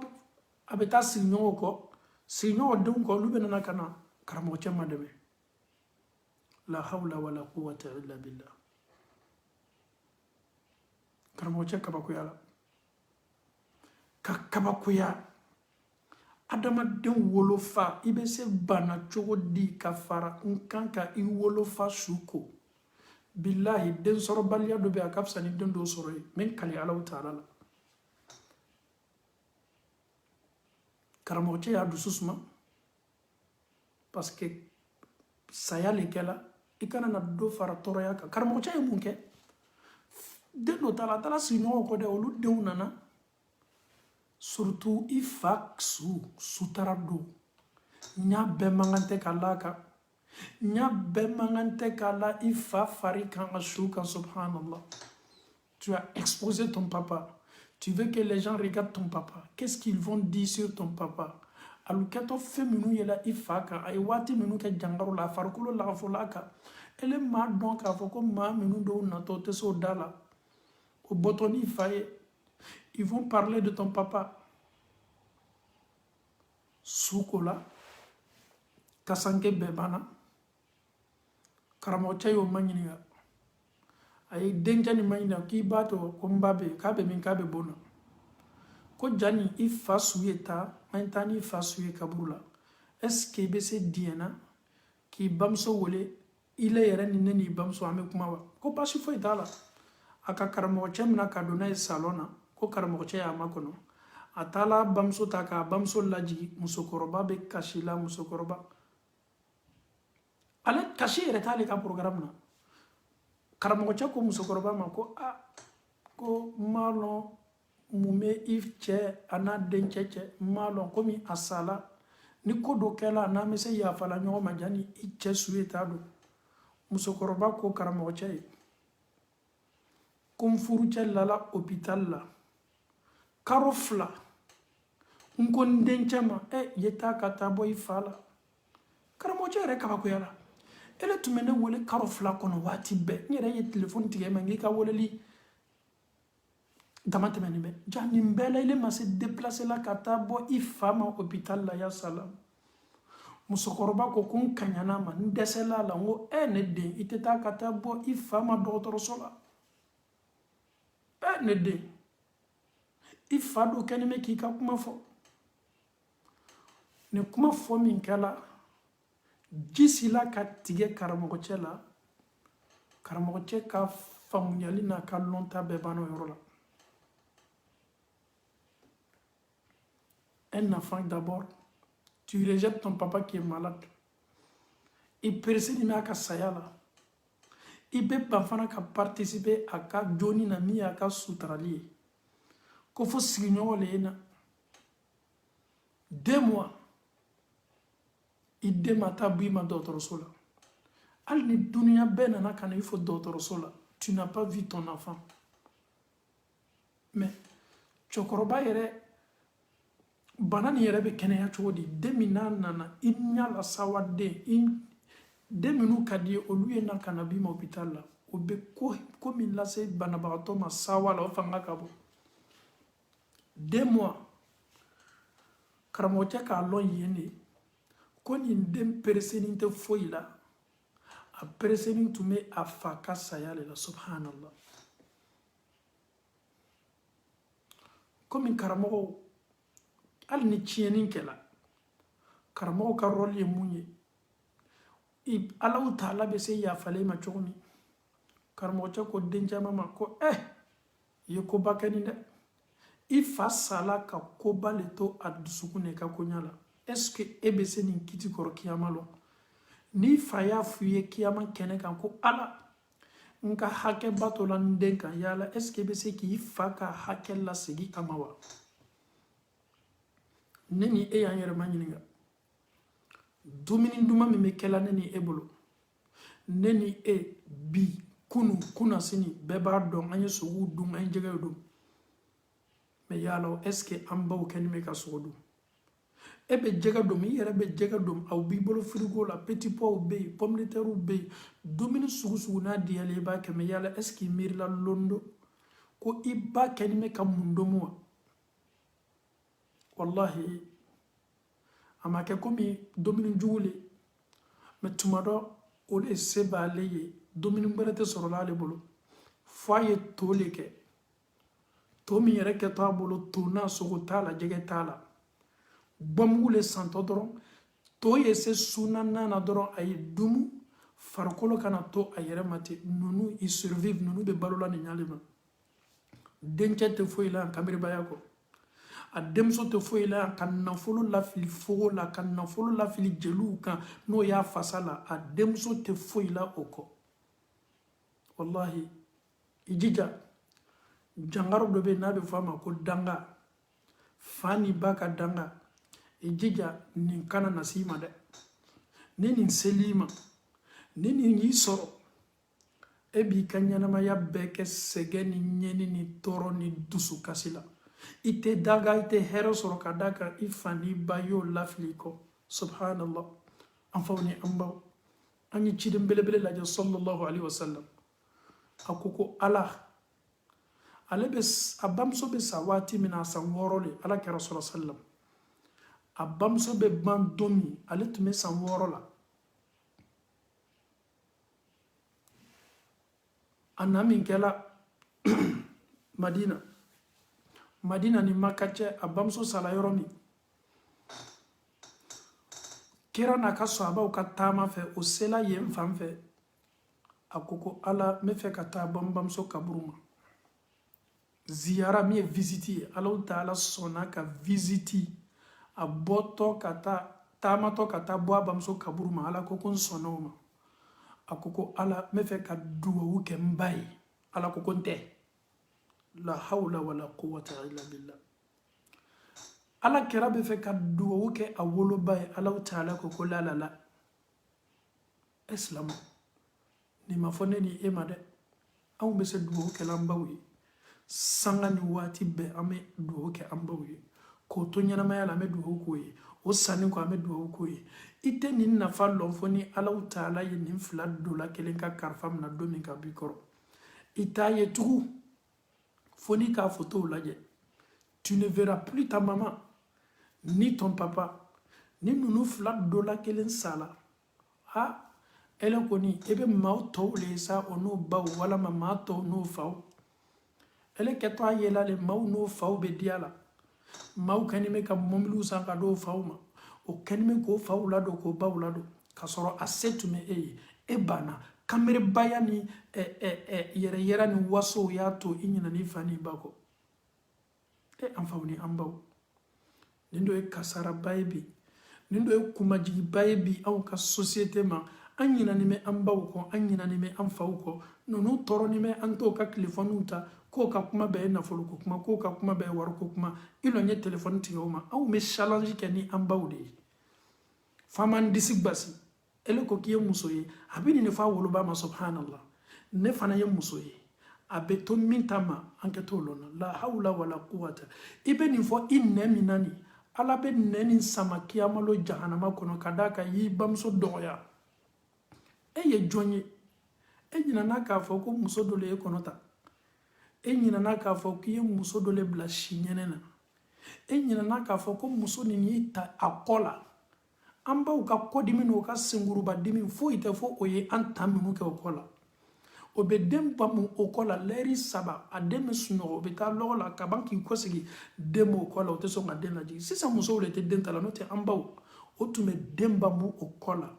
a bɛ taa sigiɲɔgɔnw kɔ sigiɲɔgɔn denw kɔ olu bɛ nana ka na karamɔgɔcɛ ma dɛmɛ la hawla wala quwwata illa billah karamɔgɔcɛ kabakoya la ka kabakoya adamaden wolofa i bɛ se bana cogo di ka fara n kan ka i wolofa su ko billahi den sɔrɔbaliya dɔ bɛ a ka fisa ni den dɔw sɔrɔ ye min kale Alahu Taala la karamɔgɔcɛ y'a dusu suma parce que saya le kɛla i kana na dɔ fara tɔɔrɔya kan karamɔgɔcɛ ye mun kɛ den dɔ taara a taara sigiɲɔgɔnw kɔ dɛ olu denw nana surtout i fa sutara don ɲa bɛɛ mankan tɛ k'a la kan ɲa bɛɛ mankan tɛ k'a la i fa fari kan ka su kan subhanallah tu as exposé ton papa tu veux que les gens regardent ton papa qu'est-ce qu'ils vont dire sur ton papa alukɛtɔ fɛn minnu yɛlɛ i fa kan a ye waati minnu kɛ jangaro la a farikolo lagafola a kan ele maa dɔn k'a fɔ ko maa minnu dɔw natɔ tɛ se o da la o bɔtɔ ni fa ye ils vont parler de ton papa suko la kasanke bɛɛ banna karamɔgɔcɛ y'o ma ɲininka a ye denkɛ nin ma ɲininka k'i b'a to ko n ba bɛ k'a bɛ min k'a bɛ bon na ko jani i fa su ye taa an taa ni fa su ye kaburu la est ce que i bɛ se diɲɛ na k'i bamuso wele ile yɛrɛ ni ne ni bamuso an bɛ kuma wa ko basi foyi t'a la a ka karamɔgɔcɛ mina ka don n'a ye salon na ko karamɔgɔcɛ y'a makɔnɔ a taala bamuso ta k'a bamuso lajigi musokɔrɔba bɛ kasi la musokɔrɔba ale kasi yɛrɛ t'ale ka programme na karamɔgɔcɛ ko musokɔrɔba ma ko ko n m'a lɔn mun bɛ i cɛ a n'a dencɛ cɛ n m'a lɔn komi a sala ni ko dɔ kɛla n'an bɛ se yafala ɲɔgɔn ma janni i cɛ su ye t'a don musokɔrɔba ko karamɔgɔcɛ ye ko n furucɛ lala hôpital la karo 2 n ko n dencɛ ma ye taa ka taa bɔ i fa la karamɔgɔcɛ yɛrɛ kabakoyala ele tun bɛ ne wele karo 2 kɔnɔ waati bɛɛ n yɛrɛ ye telefoni tigɛ ma n k'i ka weleli dama tɛmɛnen bɛ ja nin bɛɛ la ele ma se déplacer la ka taa bɔ i fa ma hôpital la ya salam musokɔrɔba ko n kaɲana ma n dɛsɛla la n ko ne den i tɛ taa ka taa bɔ i fa ma dɔgɔtɔrɔso la ne den i fa dɔ kɛlen bɛ k'i ka kuma fɔ nin kuma fɔ min kɛla ji sila ka tigɛ karamɔgɔcɛ la karamɔgɔcɛ ka faamuyali n'a ka lɔnta bɛɛ banna o yɔrɔ la un enfant d'abord tu rejettes ton papa qui est malade i pereseli min a ka saya la i bɛ ban fana ka participer a ka joni na min y'a ka sutarali ye ko fo sigiɲɔgɔn le ye na 2 mois i den ma taa bɔ i ma dɔgɔtɔrɔso la hali ni duniya bɛɛ nana ka na i fɔ dɔgɔtɔrɔso la tu n'as pas vu ton enfant mais cɛkɔrɔba yɛrɛ bana nin yɛrɛ bɛ kɛnɛya cogo di den min n'a nana i ɲa la sawa den minnu ka di ye olu ye na ka na b'i ma hôpital la o bɛ ko min lase banabagatɔ ma sawa la o fanga ka bon 2 mois karamɔgɔcɛ k'a lɔn yen de ko nin den pereseni tɛ foyi la a pereseni tun bɛ a fa ka saya de la subhanallah komi karamɔgɔw hali ni tiɲɛni kɛla karamɔgɔw ka rôle ye mun ye Allahu Taala bɛ se yafalen ma cogo min karamɔgɔcɛ ko dencɛ ma ko i ye koba kɛ nin dɛ i fa sala ka koba le to a dusukun na i ka koɲa la est-ce que e bɛ se nin kiti kɔrɔ kiyama lɔ ni fa y'a f'i ye kiyama kɛnɛ kan ko Ala n ka hakɛ bato la n den kan yala est-ce que e bɛ se k'i fa ka hakɛ lasegin a ma wa ne ni e y'an yɛrɛ ma ɲininka dumuni duman min bɛ kɛla ne ni e bolo ne ni e bi kunna sini bɛɛ b'a dɔn an ye sogow dun an ye jɛgɛw dun mais yala est-ce que an baw kɛlen bɛ ka sogo dun e bɛ jɛgɛ dun i yɛrɛ bɛ jɛgɛ dun aw b'i bolo frigo la petit pois bɛ yen pomme de terre bɛ yen dumuni sugu n'a diyalen i b'a kɛ mais yala est-ce que i miirila lon do ko i ba kɛlen bɛ ka mun dun wa wallahi a ma kɛ komi dumuni jugu le mais tuma dɔ o de se b'ale ye dumuni wɛrɛ tɛ sɔrɔla ale bolo fo a ye to le kɛ to min yɛrɛ kɛtɔ a bolo to n'a sogo t'a la jɛgɛ t'a la bɔmugu le santɔ dɔrɔn to ye se sunanan na dɔrɔn a ye dumu farikolo kana to a yɛrɛ ma ten nunu i survive nunu bɛ balola nin ɲale ma dencɛ tɛ foyi la yan kanbiribaya kɔ a denmuso tɛ foyi la yan ka nafolo lafili fogo la ka nafolo lafili jeliw kan n'o y'a fasa la a denmuso tɛ foyi la o kɔ wallahi i jija jangaro dɔ bɛ yen n'a bɛ fɔ a ma ko danga fa ni ba ka danga i jija nin kana na s'i ma dɛ ni nin seli i ma ni nin y'i sɔrɔ e b'i ka ɲɛnamaya bɛɛ kɛ sɛgɛn ni ɲɛni ni tɔɔrɔ ni dusukasi la i tɛ daga i tɛ hɛrɛ sɔrɔ ka da kan i fa ni ba y'o lafili kɔ subhanallah an faw ni an baw an ye ciden belebele lajɛ sallallahu alaihi wasallam a ko ala ale bɛ a bamuso bɛ sa waati min na a san 6 le ala kɛra sallam a bamuso bɛ ban don min ale tun bɛ san 6 la a na min kɛla madina ni maka cɛ a bamuso sala yɔrɔ min kira n'a ka sahabaw ka taama fɛ o sela yen fan fɛ akoko ala me fe kata bambam so kaburuma ziyara mi visiti ala taala sona ka visiti a boto kata tamato kata boa bamso kaburuma ala koko sonoma akoko ala me fe ka duwa ke mbaye ala koko nte la hawla wala quwwata illa billah ala kera be fe ka duwa ke awolo baye ala taala koko la islam ni mafone ni emade aw be se duwa ke lambawi sanga ni wati be ame duwa ke ambawi ko to nyana ya la me duwa ko yi o sani ko ame duwa ko yi ite ni nafa lɔnfoni ala taala ye nin fila dola kelen ka karfam na domin ka bikoro ita ye tugu foni ka photo lajɛ tu ne verras plus ta maman ni ton papa ni nunu fila dola kelen sala ha ele koni ebe maaw tɔw le sa o n'o baw walama maa tɔw n'o faw ele kɛtɔ a yela le maaw n'o faw be diya la maaw kɛni bɛ ka mɔbiliw san ka d'o faw ma o kɛni bɛ k'o faw ladon k'o baw ladon k'a sɔrɔ a se tun bɛ e ye e banna kanberebaya ni yɛrɛyɛrɛ ni wasow y'a to i ɲinɛ n'i fa n'i ba kɔ an faw ni an baw nin dɔ ye kasaraba ye bi nin dɔ ye kumajigiba ye bi anw ka société ma an ɲinɛni bɛ an baw kɔ an ɲinɛni bɛ an faw kɔ ninnu tɔɔrɔni bɛ an t'o ka tilefɔniw ta k'o ka kuma bɛɛ ye nafolo ko kuma k'o ka kuma bɛɛ ye wari ko kuma i lɔn ye telefɔni tigɛ o ma anw bɛ challenge kɛ ni an baw de ye faman disi basi ele ko k'i ye muso ye a bɛ nin de fɔ a woloba ma subhanallah ne fana ye muso ye a bɛ to min ta ma an kɛ t'o lɔn na la hawla wala quwwata i bɛ nin fɔ i nɛ min na nin ala bɛ nɛ nin sama kiyamalo jahanama kɔnɔ ka d'a kan y'i bamuso dɔgɔya e ye jɔn ye e ɲinɛna k'a fɔ ko muso dɔ le ye kɔnɔ ta e ɲinɛna k'a fɔ k'i ye muso dɔ le bila si ɲɛnɛ na e ɲinɛna k'a fɔ ko muso nin y'i ta a kɔ la an baw ka kɔdimi n'o ka senkuruba dimi foyi tɛ fɔ o ye an ta minnu kɛ o kɔ la o bɛ den bamu o kɔ la lɛri 3 a den bɛ sunɔgɔ o bɛ taa lɔgɔ la ka ban k'i kɔsegi den b'o kɔ la o tɛ sɔn ka den lajigin sisan musow de tɛ den ta la n'o tɛ an baw o tun bɛ den bamu o kɔ la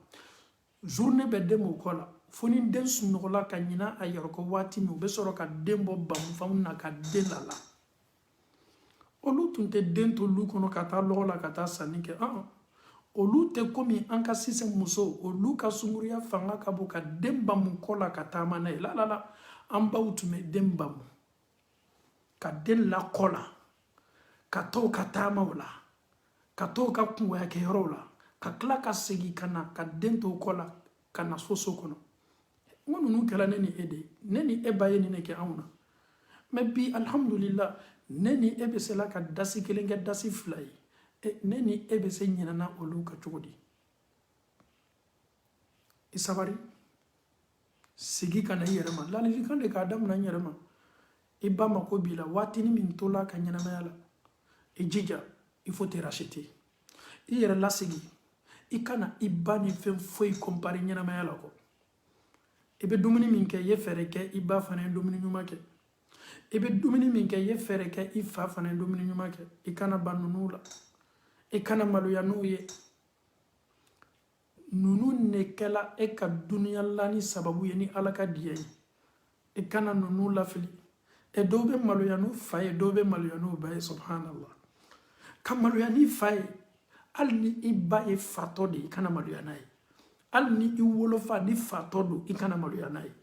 journée bɛ den b'o kɔ la fo ni den sunɔgɔla ka ɲina a yɛrɛ kɔ waati min o bɛ sɔrɔ ka den bɔ bamufanw na ka den lala olu tun tɛ den to lu kɔnɔ ka taa lɔgɔ la ka taa sanni kɛ olu tɛ komi an ka sisan musow olu ka sunkuruya fanga ka bon ka den bamu kɔ la ka taama n'a ye la an baw tun bɛ den bamu ka den lakɔ la ka t'o ka taamaw la ka t'o ka kungoya kɛyɔrɔw la ka tila ka segin ka na ka den to kɔ la ka na so kɔnɔ n ko ninnu kɛra ne ni e de ye ne ni e ba ye nin de kɛ anw na mɛ bi alhamdulillah ne ni e bɛ se la ka dasi kelen kɛ dasi 2 ye ne ni e bɛ se ɲinɛna olu ka cogo di i sabari sigi ka na i yɛrɛ ma ladilikan de k'a daminɛ n yɛrɛ ma i ba mako b'i la waatini min to la ka ɲɛnamaya la i jija il faut te racheter i yɛrɛ lasegi i kana i ba ni fɛn foyi compare ɲɛnamaya la kɔ i bɛ dumuni min kɛ i ye fɛɛrɛ kɛ i ba fana ye dumuni ɲuman kɛ i bɛ dumuni min kɛ i ye fɛɛrɛ kɛ i fa fana ye dumuni ɲuman kɛ i kana ban ninnu la i kana maloya n'u ye ninnu ne kɛla e ka duniya lani sababu ye ni ala ka diɲɛ ye i kana ninnu lafili dɔw bɛ maloya n'u fa ye dɔw bɛ maloya n'u ba ye subhanallah ka maloya n'i fa ye hali ni i ba ye fatɔ de i kana maloya n'a ye hali ni i wolofa ni fatɔ don i kana maloya n'a ye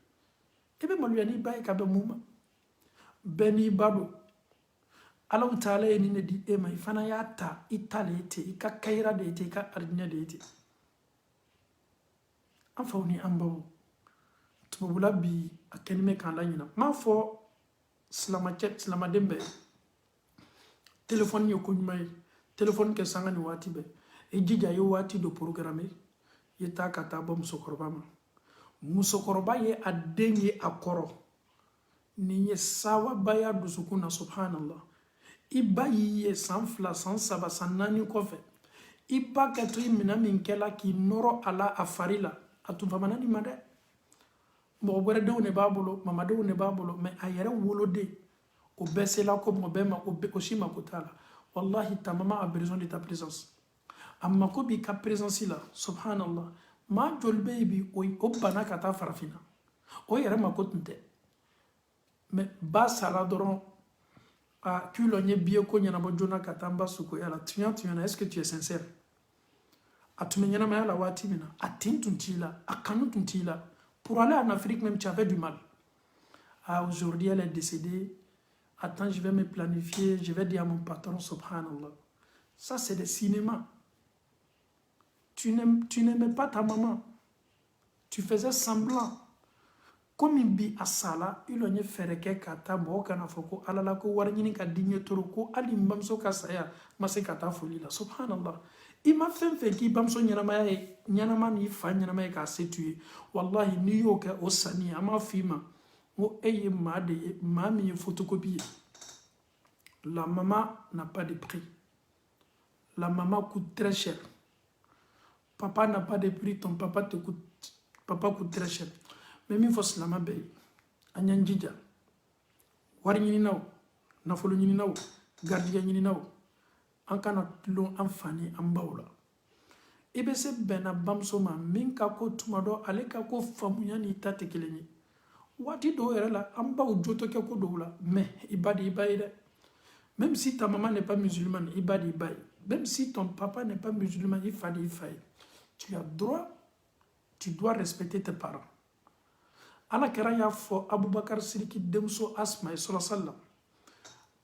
i bɛ maloya n'i ba ye ka bɛn mun ma bɛɛ n'i ba don ala taala ye nin de di e ma i fana y'a ta i ta le ye ten i ka kayira de ye ten i ka aridinɛ de ye ten an faw ni an baw tubabula bi a kɛni bɛ k'an laɲina n m'a fɔ silamaden bɛɛ telefɔni ye ko ɲuman ye telefɔni kɛ sanga ni waati bɛɛ i jija i ye waati dɔ programme i ye taa ka taa bɔ musokɔrɔba ma musokɔrɔba ye a den ye a kɔrɔ nin ye sawabaya dusukun na subhanallah i ba y'i ye san 2 san 3 san 4 kɔfɛ i ba ka to i minɛ min kɛla k'i nɔrɔ a la a fari la a tun famana nin ma dɛ mɔgɔ wɛrɛdenw de b'a bolo mamadenw de b'a bolo mɛ a yɛrɛ woloden o bɛɛ sela ko mɔgɔ bɛɛ ma o si mako t'a la wallahi ta maman a besoin de ta présence a mako b'i ka présence la subhanallah maa joli bɛ yen bi o banna ka taa farafinna o yɛrɛ ma ko tun tɛ mais ba sala dɔrɔn kilo nye biye ko ɲɛnabɔ joona ka taa n ba sukoya la tuɲa na est ce que tu es sincère a tun bɛ ɲɛnamaya la waati min na a tin tun t'i la a kanu tun t'i la pour aller en Afrique même tu avais du mal aujourd'hui elle est décédée attends je vais me planifier je vais dire à mon patron subhanallah ça c'est des cinémas tu n'aimais pas ta maman tu faisais semblant comme bi asala ilo nye fereke kata mo kana foko alala ko wara nyini ka dinye toro ko ali mbamso ka saya mase kata foli la subhanallah ima fenfe ki bamso nyanama ye nyanama ni fa nyanama ye ka setuye wallahi ni yo ka osani ama fima mo eye ma de ma mi photocopie la maman n'a pas de prix la maman coûte très cher papa n'a pas de prix ton papa coûte très cher mais min fo silama bɛɛ ye an y'an jija wari ɲinina o nafolo ɲinina o garijɛgɛ ɲinina o an kana tulon an fani an baw la i bɛ se bɛnna bamuso ma min ka ko tuma dɔ ale ka ko faamuya ni ta tɛ kelen ye waati dɔw yɛrɛ la an baw jotɔ kɛ ko dɔw la mais i ba de i ba ye dɛ même si ta maman n'est pas musulmane i ba de i ba ye même si ton papa n'est pas musulman i fa de i fa ye tu as droit tu dois respecter tes parents ala kɛra y'a fɔ abubakar siriki denmuso asma ye sɔlɔsallam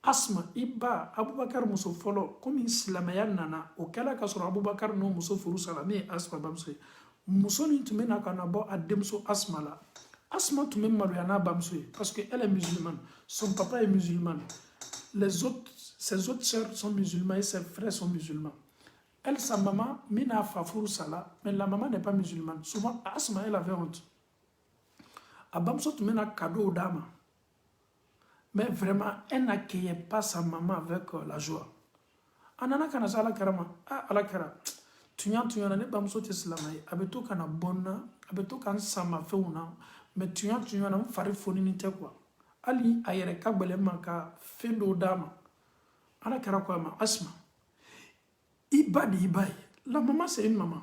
asma i ba abubakar muso fɔlɔ komi silamɛya nana o kɛla ka sɔrɔ abubakar n'o muso furu sara min ye asma bamuso ye muso nin tun bɛ na ka na bɔ a denmuso asma la asma tun bɛ maloya n'a bamuso ye parce que elle est musulmane son papa est musulman ses autres sœurs sont musulmans et ses frères sont musulmans elle sa maman min n'a fa furu sala mais la maman n'est pas musulmane souvent asma elle avait honte a bamuso tun bɛna cadeau d'a ma mais vraiment elle n'accueillait pas sa maman avec la joie a nana ka na se ala kɛra ma ala kɛra tuɲa na ne bamuso tɛ silama ye a bɛ to ka na bɔ n na a bɛ to ka n sama fɛnw na mais tuɲa na n fari fonini tɛ quoi hali a yɛrɛ ka gbɛlɛn ma ka fɛn dɔw d'a ma ala kɛra ko a ma asma i ba de i ba ye la maman c'est une maman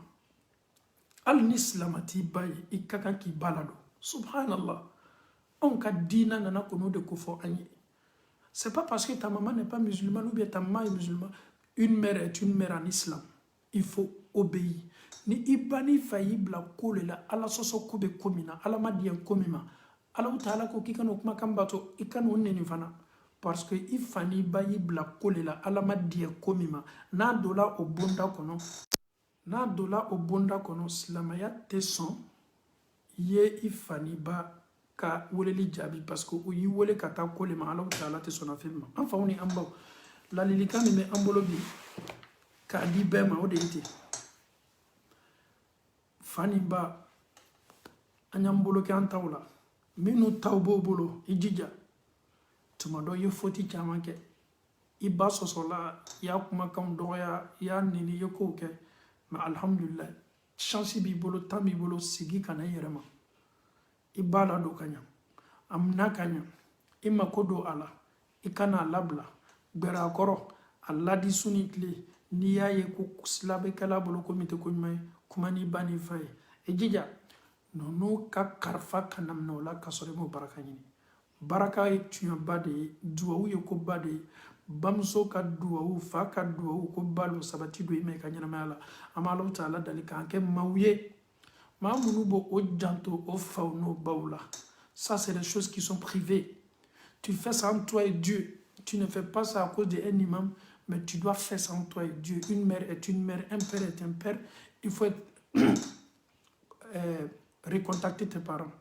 hali ni silama t'i ba ye i ka kan k'i ba ladon subhanallah on ka dina nana kono de ko fo ani c'est pas parce que ta maman n'est pas musulmane ou bien ta maman est musulmane une mère est une mère en islam il faut obéir ni ibani fayi bla ko le la ala soso ko be komina ala madiyan komima ala taala ko kikano kuma kambato ikano neni fana parce que ifani bayi bla ko le la ala madiyan komima na dola o bonda kono silamaya te son ye ifani ba ka weleli jaabi parce que o yi wele ka taa ko le ma ala taala te sɔnna fɛn ma an faw ni an baw ladilikan min bɛ an bolo bi k'a di bɛɛ ma o de ye ten fa ni ba an y'an bolo kɛ an taw la minnu taw b'o bolo i jija tuma dɔ i ye foti caman kɛ i ba sɔsɔla i y'a kumakanw dɔgɔya i y'a neni i ye kow kɛ mais alhamdulillah chance b'i bolo temps b'i bolo sigi ka na i yɛrɛ ma i b'a la don ka ɲa a mina ka ɲa i mako don a la i kana a labila gbɛrɛ a kɔrɔ a ladi su ni tile n'i y'a ye ko silabɛkɛla bolo ko min tɛ ko ɲuman ye kuma n'i ba n'i fa ye i jija ninnu ka karifa ka na minɛ o la ka sɔrɔ i m'o baraka ɲini baraka ye tiɲɛba de ye duwawu ye ko ba de ye bamuso ka duwawu fa ka duwawu ko ba lo sabati don i ma i ka ɲɛnamaya la an b'a Alahu taala dali k'an kɛ maaw ye maa minnu b'o o janto o faw n'o baw la ça c'est des choses qui sont privées tu fais ça entre toi et Dieu tu ne fais pas ça à cause d'un imam mais tu dois faire ça entre toi et Dieu une mère est une mère un père est un père il faut recontacter tes parents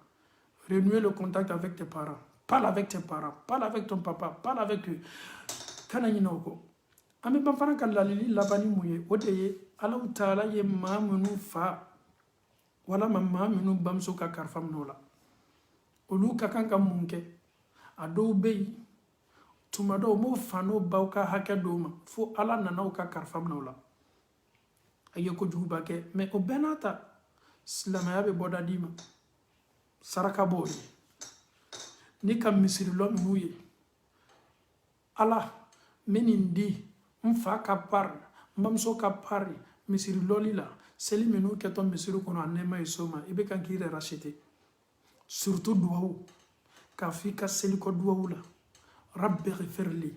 renouer le contact avec tes parents parle avec tes parents parle avec ton papa parle avec eux kana ɲinɛ o kɔ an bɛ ban fana ka lalili laban ni mun ye o de ye Alahu taala ye maa minnu fa walama maa minnu bamuso ka karifa minɛ o la olu ka kan ka mun kɛ a dɔw bɛ yen tuma dɔw m'o fa n'o baw ka hakɛ dɔw ma fo ala nana o ka karifa minɛ o la a ye kojuguba kɛ mais o bɛɛ n'a ta silamɛya bɛ bɔda d'i ma saraka b'o ye ni ka misirilɔ minnu ye ala n bɛ nin di n fa ka pari n bamuso ka pari misirilɔli la seli minnu kɛtɔ misiri kɔnɔ a nɛɛma ye so ma i bɛ kan k'i yɛrɛ racheter surtout duwawu k'a fɔ i ka seli kɔ duwawu la rabbi ghfirli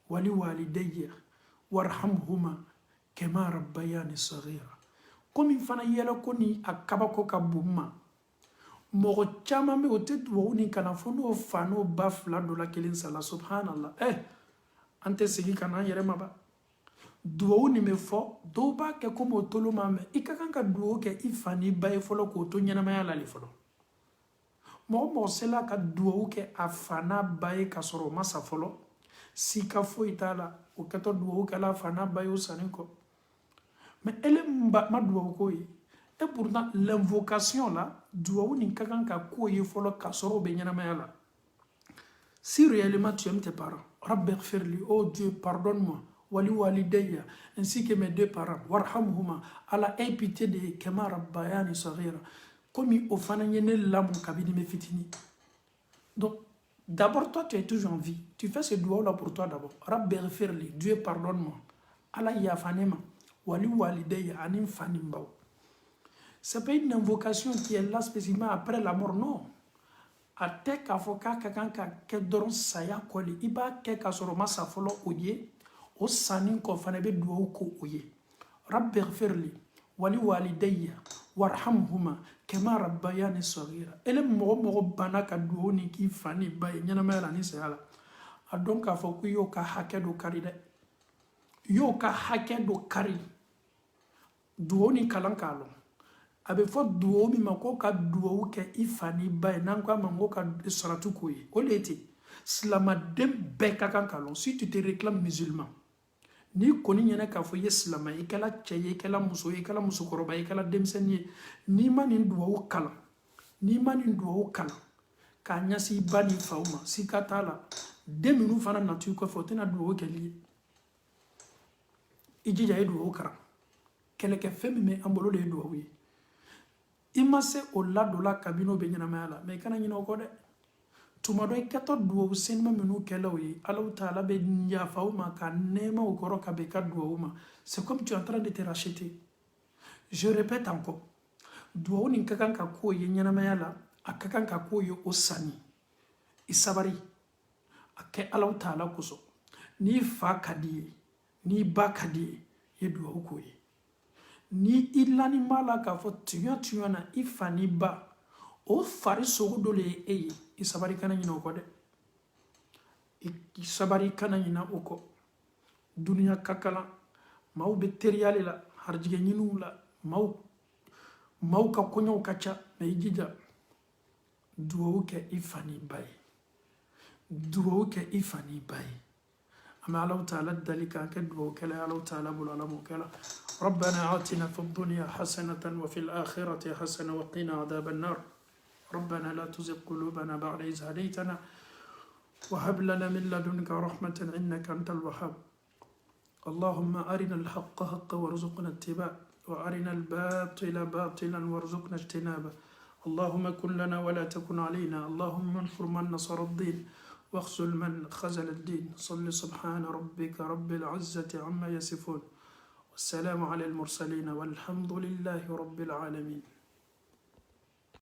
wali walidayya warhamhuma kama rabbayani saghira komi fana yɛlɛ ko ni a kabako ka bon ma mɔgɔ caman bɛ o tɛ duwawu ni kana fɔ n'o fa n'o ba fila dɔ la kelen sala subhanallah an tɛ segin ka na an yɛrɛ ma ba duwawu nin bɛ fɔ dɔw b'a kɛ komi o tolo ma mɛn i ka kan ka duwawu kɛ i fa n'i ba ye fɔlɔ k'o to ɲɛnamaya la le fɔlɔ mɔgɔ mɔgɔ sela ka duwawu kɛ a fa n'a ba ye ka sɔrɔ o ma sa fɔlɔ sika foyi t'a la o kɛtɔ duwawu kɛla a fa n'a ba ye o sanni kɔ mais ele ma duwawu k'o ye et pourtant l'invocation la duwawu nin ka kan ka k'o ye fɔlɔ ka sɔrɔ o bɛ ɲɛnamaya la si réellement tu aimes tes parents rabbi ghfirli oh Dieu pardonne-moi wali walidayya ainsi que mes deux parents warhamhuma ala aie pitié de kama rabbayani saghira comme au fana ye ne lamɔ kabini me fitini donc d'abord toi tu es toujours en vie tu fais ce duwawu là pour toi d'abord rabbi ghfirli Dieu pardonne-moi ala yafa ne ma wali walidayya ani fa ni baw c'est pas une invocation qui est là spécifiquement après la mort non a tɛ k'a fɔ k'a ka kan ka kɛ dɔrɔn saya kɔ de i b'a kɛ k'a sɔrɔ o ma sa fɔlɔ o ye o sanni kɔ fana bɛ duwawu ko o ye rabbi ghfirli wali walidayya warhamhuma kama rabbayani saghira ele mɔgɔ mɔgɔ banna ka duwawu ni k'i fa ni ba ye ɲɛnamaya la ni saya la a dɔn k'a fɔ ko i y'o ka hakɛ dɔ kari dɛ i y'o ka hakɛ dɔ kari duwawu ni kalan k'a lɔn a bɛ fɔ duwawu min ma ko ka duwawu kɛ i fa ni ba ye n'an ko a ma ko ka saratu k'o ye o le ten silamaden bɛɛ ka kan k'a lɔn si tu te réclames musulman n'i kɔni ɲɛna k'a fɔ i ye silama ye i kɛla cɛ ye i kɛla muso ye i kɛla musokɔrɔba ye i kɛla denmisɛnnin ye n'i ma nin duwawu kalan k'a ɲɛsin i ba ni faw ma sika t'a la den minnu fana natu i kɔfɛ o tɛna duwawu kɛli ye i jija i ye duwawu kalan kɛlɛkɛfɛn min bɛ an bolo de ye duwawu ye i ma se o ladon la kabini o bɛ ɲɛnamaya la mais i kana ɲinɛ o kɔ dɛ tuma dɔ i kɛtɔ duwawu senima minnu kɛla o ye Alahu Taala bɛ yafa o ma ka nɛɛma o kɔrɔ ka bɛn i ka duwawu ma c'est comme tu es en train de te racheter je répète encore duwawu nin ka kan ka k'o ye ɲɛnamaya la a ka kan ka k'o ye o sanni i sabari a kɛ Alahu Taala kosɔn n'i fa ka di ye n'i ba ka di ye i ye duwawu k'o ye ni i lani b'a la k'a fɔ tiɲɛ na i fa ni ba o fari sogo dɔ le ye e ye i sabari kana ɲinɛ o kɔ dɛ i sabari kana ɲinɛ o kɔ duniya ka kalan maaw bɛ teriya le la harijigɛ ɲiniw la maaw ka kɔɲɔw ka ca mais i jija duwawu kɛ i fa ni ba ye duwawu kɛ i fa ni ba ye an bɛ Alahu Taala dali k'an kɛ duwawukɛla ye Alahu Taala bolo Ala m'o kɛ la ربنا آتنا في الدنيا حسنة وفي الآخرة حسنة وقنا عذاب النار ربنا لا تزغ قلوبنا بعد إذ هديتنا وهب لنا من لدنك رحمة إنك أنت الوهاب اللهم أرنا الحق حقا وارزقنا اتباعه وأرنا الباطل باطلا وارزقنا اجتنابه اللهم كن لنا ولا تكن علينا اللهم انصر من نصر الدين واخذل من خذل الدين صل سبحان ربك رب العزة عما يصفون والسلام على المرسلين والحمد لله رب العالمين